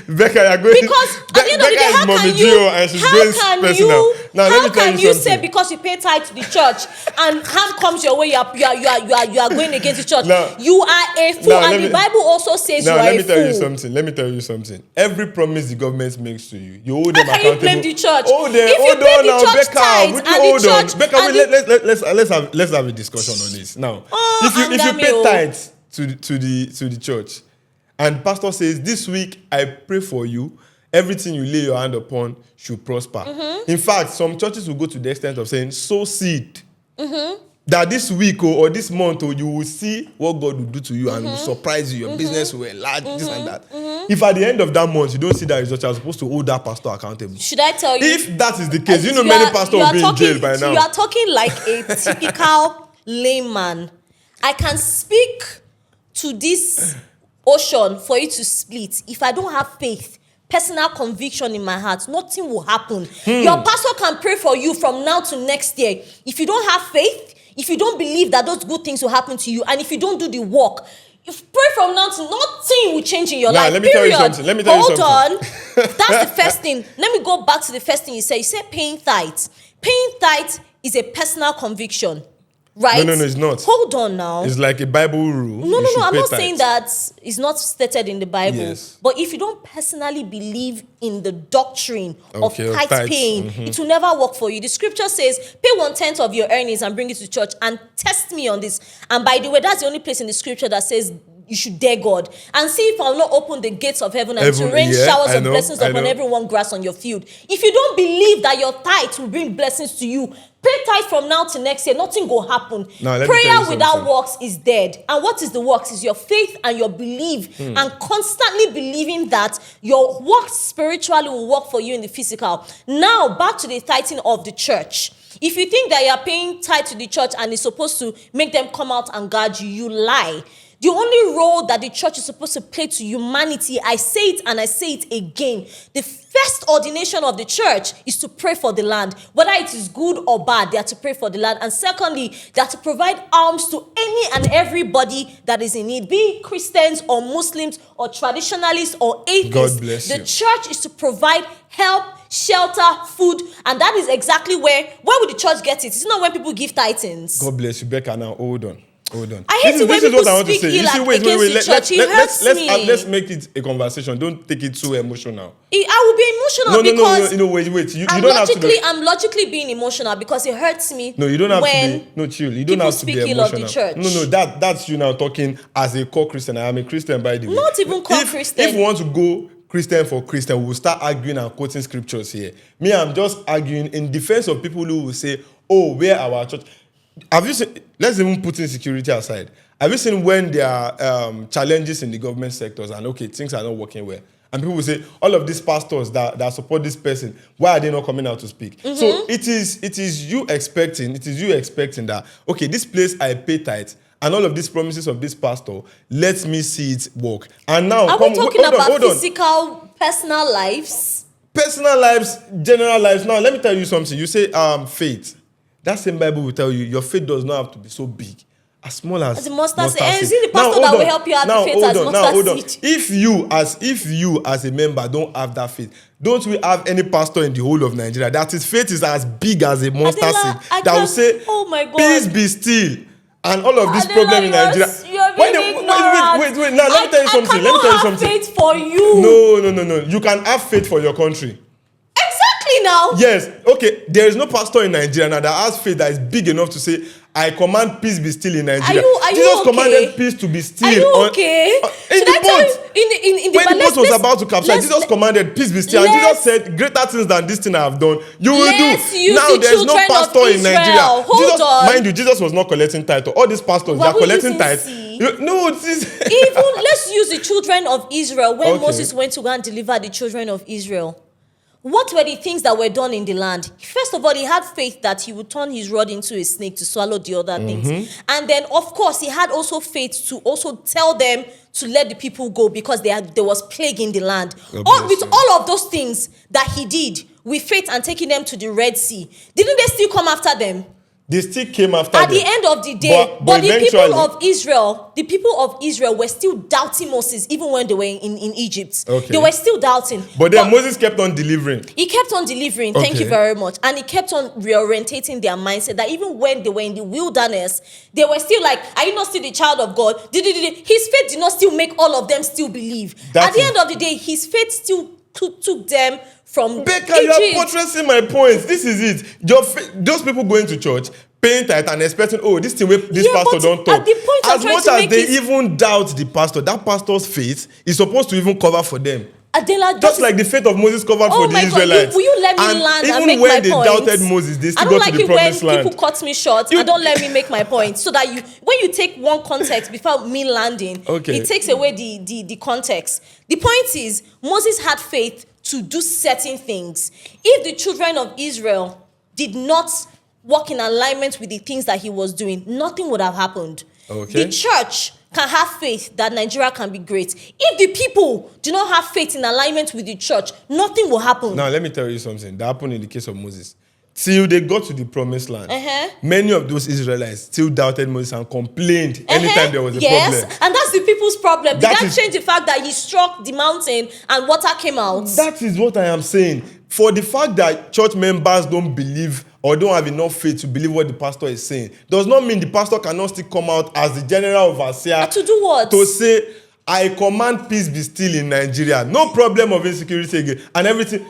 Becca, you're going. Because at the end of the day, Becca is how Mommy can you, Gio and she's going personal. Now let me tell you say something. because you pay tithe to the church and harm comes your way, you are going against the church? Now- You are a fool, now, and the Bible also says you Now are let a me fool. tell you something. Every promise the government makes to you, you hold them How can you accountable. blame the church? Hold If you hold pay on the now, church Becca. tithes Would you and the hold on, church- Becca? and Wait, let's have a discussion on this now. Oh, If you anger me, pay oh. tithes to the church, and pastor says this week I pray for you, everything you lay your hand upon should prosper. Mm-hmm. In fact, some churches will go to the extent of saying sow seed. That this week or this month you will see what God will do to you and will surprise you. Your business will enlarge, this and that. If at the end of that month you don't see that result, you're supposed to hold that pastor accountable. Should I tell you? If that is the case, you know You many are- pastors you will are be in talking- jail by now. You are talking like a typical layman. I can speak to this ocean for it to split. If I don't have faith, personal conviction in my heart, nothing will happen. Your pastor can pray for you from now to next year. If you don't have faith, if you don't believe that those good things will happen to you, and if you don't do the work, if pray from now to nothing will change in your Now, life. let me tell you period. something. Let me tell you Hold something. on. That's the first thing. Let me go back to the first thing you said. You said paying tithes. Paying tithes is a personal conviction, right? No, it's not. Hold on now. It's like a Bible rule. No. You should I'm pay not tithes. saying that it's not stated in the Bible. Yes. But if you don't personally believe in the doctrine Okay, of of tithe tithes, paying, it will never work for you. The scripture says, pay 1/10 of your earnings and bring it to church and test me on this. And by the way, that's the only place in the scripture that says you should dare God and see if I will not open the gates of heaven and to rain showers of blessings upon everyone grass on your field. If you don't believe that your tithe will bring blessings to you, pay tithe from now to next year. Nothing will happen. Now, let me tell Prayer you without something. works is dead. And what is the works? Is your faith and your belief and constantly believing that your works spiritually will work for you in the physical. Now, back to the tithing of the church. If you think that you are paying tithe to the church and it's supposed to make them come out and guard you, you lie. The only role that the church is supposed to play to humanity, I say it and I say it again, the first ordination of the church is to pray for the land. Whether it is good or bad, they are to pray for the land. And secondly, they are to provide alms to any and everybody that is in need, be it Christians or Muslims or traditionalists or atheists. God bless the you. church is to provide help, shelter, food, and that is exactly where would the church get it? It's not when people give tithes. God bless you, Becca. Now hold on. I hate it when people speak say. ill against the church. It hurts me. Let's make it a conversation. Don't take it too emotional. I will be emotional because Wait. You I'm don't have to be. I'm logically being emotional because it hurts me. No, you don't have when to be. No, chill. You don't people have to be speak ill of emotional. the church. No, that's you now talking as a core Christian. I am a Christian, by the way. Not even core Christian. If we want to go Christian for Christian, we'll start arguing and quoting scriptures here. Me, I'm just arguing in defense of people who will say, "Oh, where our church." Have you seen? Let's even put insecurity aside. Have you seen when there are challenges in the government sectors and okay, things are not working well? And people will say, all of these pastors that support this person, why are they not coming out to speak? So it is you expecting that, okay, this place I pay tithe and all of these promises of this pastor, let me see it work. And now, are we talking about physical, personal lives? Personal lives, general lives. Now, let me tell you something. You say faith. That same Bible will tell you your faith does not have to be so big. As small as the mustard seed. seed. Is it the pastor that will help you have the faith as mustard seed? If you as a member don't have that faith, don't we have any pastor in the whole of Nigeria that his faith is as big as a mustard seed that will say, oh my God, peace be still, and all of this problem in Nigeria. Wait. Now let me tell you something. Let me tell you something. Faith for you. No. You can have faith for your country. Now? Yes. Okay. There is no pastor in Nigeria now that has faith that is big enough to say, I command peace be still in Nigeria. Jesus commanded peace to be still. Are you okay? In the boat. When the boat was about to capsize, Jesus commanded peace be still. And Jesus said, greater things than this thing I have done, you will do. Now there's no pastor in Nigeria. Mind you, Jesus was not collecting title. All these pastors, they are collecting title. No, let's use the children of Israel when Moses went to go and deliver the children of Israel. What were the things that were done in the land? First of all, he had faith that he would turn his rod into a snake to swallow the other things. And then, of course, he had also faith to also tell them to let the people go because there was plague in the land. With all of those things that he did with faith and taking them to the Red Sea, didn't they still come after them? They still came after them. At the end of the day, but the people of Israel were still doubting Moses even when they were in Egypt. They were still doubting. But then Moses kept on delivering. He kept on delivering, thank you very much. And he kept on reorientating their mindset that even when they were in the wilderness, they were still like, are you not still the child of God? His faith did not still make all of them still believe. At the end of the day, his faith still took them from Becca, you are buttressing my point. This is it. Those people going to church, paying tithe and expecting, this thing this pastor don't talk. As much as they even doubt the pastor, that pastor's faith is supposed to even cover for them. Adela, just like the faith of Moses covered for the Israelites. Will you let me land and make my point? Even when they doubted Moses, they still got to the promised land. I don't like it when people cut me short and don't let me make my point. So that when you take one context before me landing, it takes away the context. The point is, Moses had faith to do certain things. If the children of Israel did not walk in alignment with the things that he was doing, nothing would have happened. The church can have faith that Nigeria can be great. If the people do not have faith in alignment with the church, nothing will happen. Now, let me tell you something. That happened in the case of Moses. Till they got to the promised land, many of those Israelites still doubted Moses and complained anytime there was a problem. Yes, and that's the people's problem. Did that change the fact that he struck the mountain and water came out? That is what I am saying. For the fact that church members don't believe or don't have enough faith to believe what the pastor is saying, does not mean the pastor cannot still come out as the general overseer. To do what? To say, I command peace be still in Nigeria. No problem of insecurity again. And everything.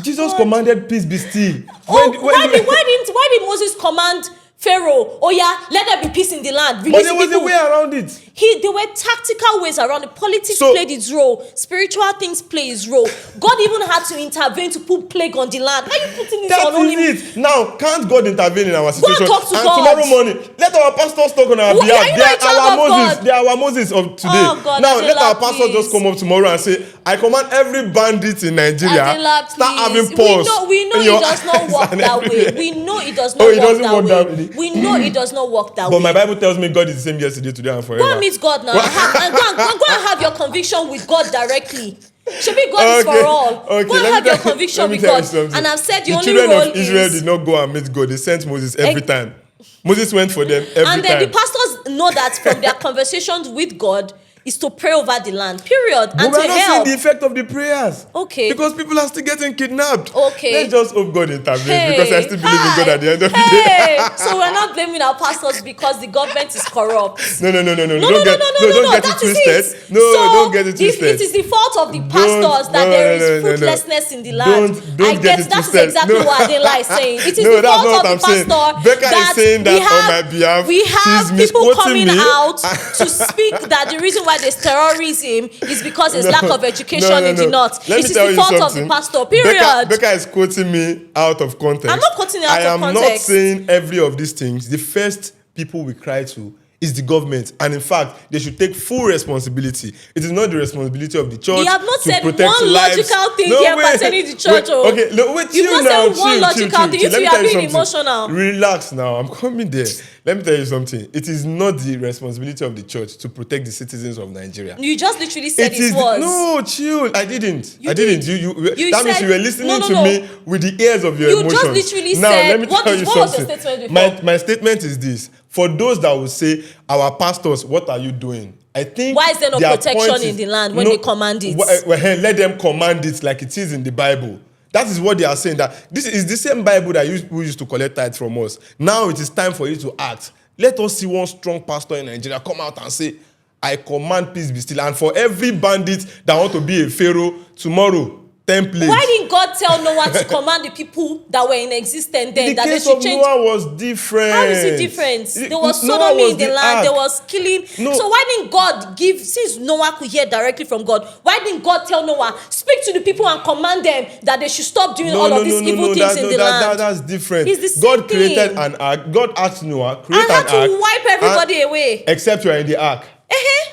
Jesus commanded peace be still. Why did Moses command Pharaoh, let there be peace in the land? But there was a way around it. There were tactical ways around it. Politics played its role. Spiritual things play its role. God even had to intervene to put plague on the land. Why are you putting this on only? That is it. Now, can't God intervene in our situation? Go and talk to God. Tomorrow morning, let our pastors talk on our behalf. They are our Moses of today. Now, let our pastors just come up tomorrow and say, I command every bandit in Nigeria start having pause. We know it does not work that way. We know it does not work that way. We know it does not work that way. But my Bible tells me God is the same yesterday, today, and forever. Go and meet God now. Go and have your conviction with God directly. Should God is for all. Go and have your conviction with God. And I've said the only role is... The children of Israel did not go and meet God. They sent Moses every time. Moses went for them every time. And then the pastors know that from their conversations with God, is to pray over the land, period. But and we're to not help. seeing the effect of the prayers. Because people are still getting kidnapped. Let's just hope God intervenes because I still believe in God at the end of the day. So we're not blaming our pastors because the government is corrupt. No. Don't get it twisted. Don't get it twisted. It is the fault of the pastors that there is fruitlessness in the land. That is exactly what Adela is saying. It is the fault of the pastor. Becca is saying that on my behalf. We have people coming out to speak that the reason why there's terrorism is because there's lack of education in the north. It is the fault of the pastor, period. Becca is quoting me out of context. I'm not quoting it out of context. I am not saying every of these things. The first people we cry to is the government. And in fact, they should take full responsibility. It is not the responsibility of the church. You have not to said protect one lives. logical thing here pertaining the church. Okay, look, wait, you've chill not now, said one logical thing. Let me You tell are you being something. emotional. Relax now. I'm coming there. Let me tell you something. It is not the responsibility of the church to protect the citizens of Nigeria. You just literally said it was. No, chill. I didn't. You I didn't. did. You that means you were listening to me with the ears of your you emotions. You just literally now, said. let me tell you what was something. your statement before? My statement is this. For those that will say, our pastors, what are you doing? I think why is there no protection in the land when they command it? Let them command it like it is in the Bible. That is what they are saying. That this is the same Bible that we used to collect tithes from us. Now it is time for you to act. Let us see one strong pastor in Nigeria come out and say, I command peace be still. And for every bandit that want to be a pharaoh tomorrow, 10 plagues. Why didn't God tell Noah to command the people that were in existence then? The that case they should of change? Noah was different. How is it different? There was Noah sodomy was in the land. ark. There was killing. No. So why didn't God give, since Noah could hear directly from God, why didn't God tell Noah, speak to the people and command them that they should stop doing all of these evil things in the land? That's different. It's the same God created thing. an ark. God asked Noah, create And an had ark. to wipe everybody away. Except you are in the ark.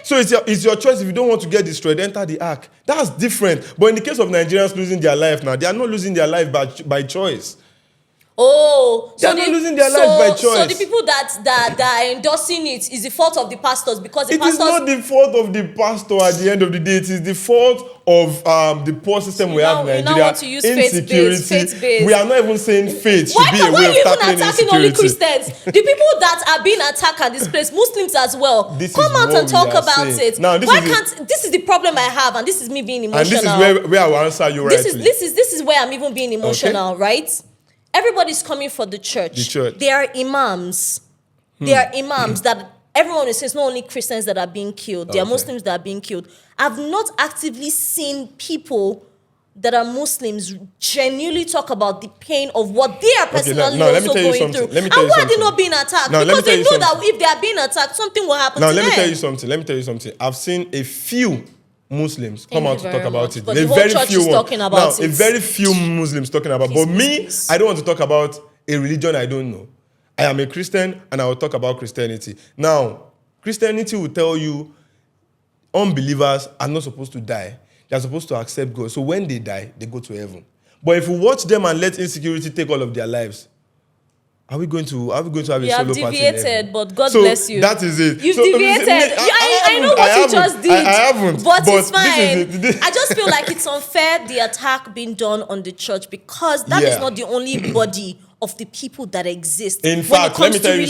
So it's your choice. If you don't want to get destroyed, enter the ark. That's different. But in the case of Nigerians losing their life now, they are not losing their life by choice. Oh, they are not losing their life by choice. So the people that are endorsing it is the fault of the pastors because It is not the fault of the pastor at the end of the day. It is the fault of the poor system we have in Nigeria. You now want to use faith-based. We are not even saying faith should be a way of tackling insecurity. Why are you even attacking only Christians? The people that are being attacked at this place, Muslims as well. Come out and talk about it. Now, this is the problem I have, and this is me being emotional. And this is where I will answer you rightly. This is where I'm even being emotional, right? Everybody's coming for the church. They are imams. They are imams that everyone is saying it's not only Christians that are being killed. There are Muslims that are being killed. I've not actively seen people that are Muslims genuinely talk about the pain of what they are personally also going through. And why are they not being attacked? Because they know that if they are being attacked, something will happen to them. Now, let me tell you something. I've seen a few Muslims come out to talk about it. But the whole church is talking about it. A very few Muslims talking about it. But me, I don't want to talk about a religion I don't know. I am a Christian and I will talk about Christianity. Now, Christianity will tell you unbelievers are not supposed to die. They are supposed to accept God. So when they die, they go to heaven. But if we watch them and let insecurity take all of their lives, are we going to have a solo party? You have deviated, but God bless you. That is it. You've deviated. I know what you just did. I haven't. But it's fine. I just feel like it's unfair, the attack being done on the church, because that is not the only body of the people that exist. In fact, let me tell you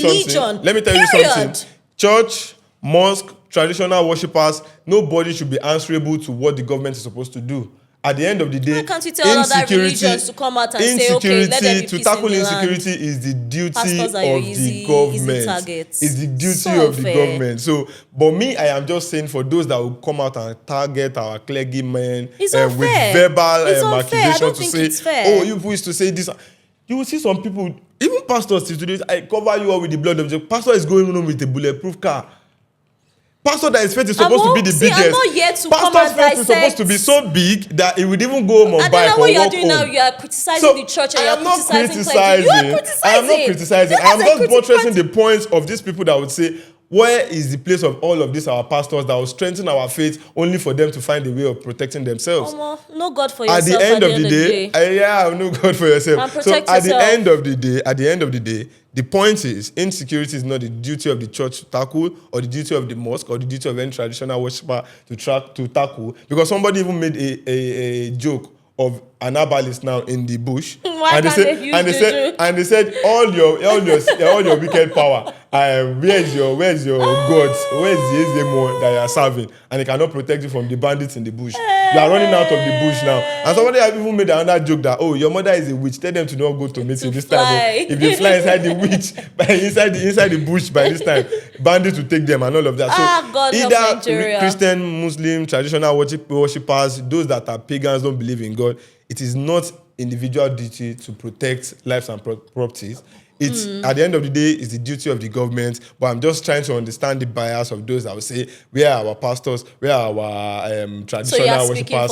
something. Church, mosque, traditional worshippers, nobody should be answerable to what the government is supposed to do. At the end of the day, why can't you tell other religions to come out and say, okay, let there be peace in the land? To tackle insecurity is the duty of the government. It's the duty of the government. So, but me, I am just saying for those that will come out and target our clergymen with verbal accusation to say, oh, you used to say this. You will see some people, even pastors today, I cover you all with the blood of the pastor is going on with a bulletproof car. Pastor that his faith is supposed to be the biggest. I'm not yet to Pastor's faith is supposed to be so big that it would even go home on bike or walk home. I don't know what you're doing now. You are criticizing the church and you are criticizing. You are not criticizing. I am just buttressing the points of these people that would say, where is the place of all of these our pastors that will strengthen our faith only for them to find a way of protecting themselves? No God for yourself. At the end of the day, no God for yourself. And protect yourself. The end of the day, the point is insecurity is not the duty of the church to tackle, or the duty of the mosque, or the duty of any traditional worshiper to tackle. Because somebody even made a joke of an herbalist now in the bush, and they said all your wicked power. Where's your gods? Where's the Ezemo that you are serving? And they cannot protect you from the bandits in the bush. You are running out of the bush now. And somebody have even made another joke that, oh, your mother is a witch. Tell them to not go to meeting this time. If they fly inside the witch, inside the bush by this time, bandits will take them and all of that. So God either Christian, Muslim, traditional worshippers, those that are pagans, don't believe in God, it is not individual duty to protect lives and properties. It's at the end of the day, it's the duty of the government. But I'm just trying to understand the bias of those that will say, where are our pastors? Where are our traditional worshippers?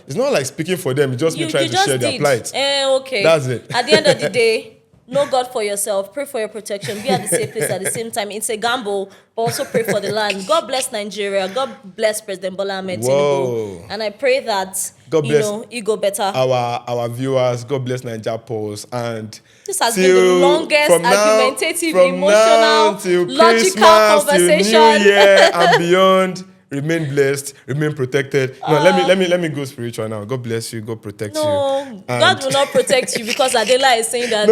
It's not like speaking for them. It's just me trying to share their plight. Okay. That's it. At the end of the day, Know God for yourself. Pray for your protection. Be at the safe place at the same time. It's a gamble, but also pray for the land. God bless Nigeria. God bless President Bola Ahmed Tinubu. And I pray that, God bless it go better. Our viewers. God bless Naija Pulse. And this has been the longest argumentative, emotional, logical conversation. Till New Year and beyond. Remain blessed, remain protected. No, let me go spiritual now. God bless you, God protect you. No, God will not protect you because Adela is saying that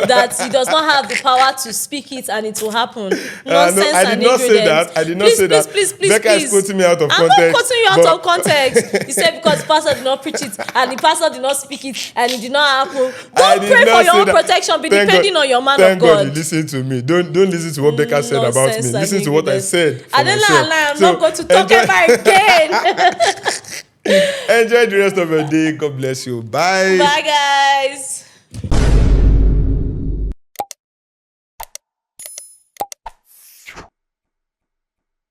that he does not have the power to speak it and it will happen. Nonsense I did not say that. I did not say that. Please, Becca is quoting me out of context. I'm not quoting you out of context. He said because the pastor did not preach it and the pastor did not speak it and it did not happen. Don't pray for your own protection. Be depending on your man of God. Thank God you listen to me. Don't listen to what Becca said about me. Listen to what I said. Adela, I'm not going to talk ever again. Enjoy the rest of your day. God bless you. Bye. Bye, guys.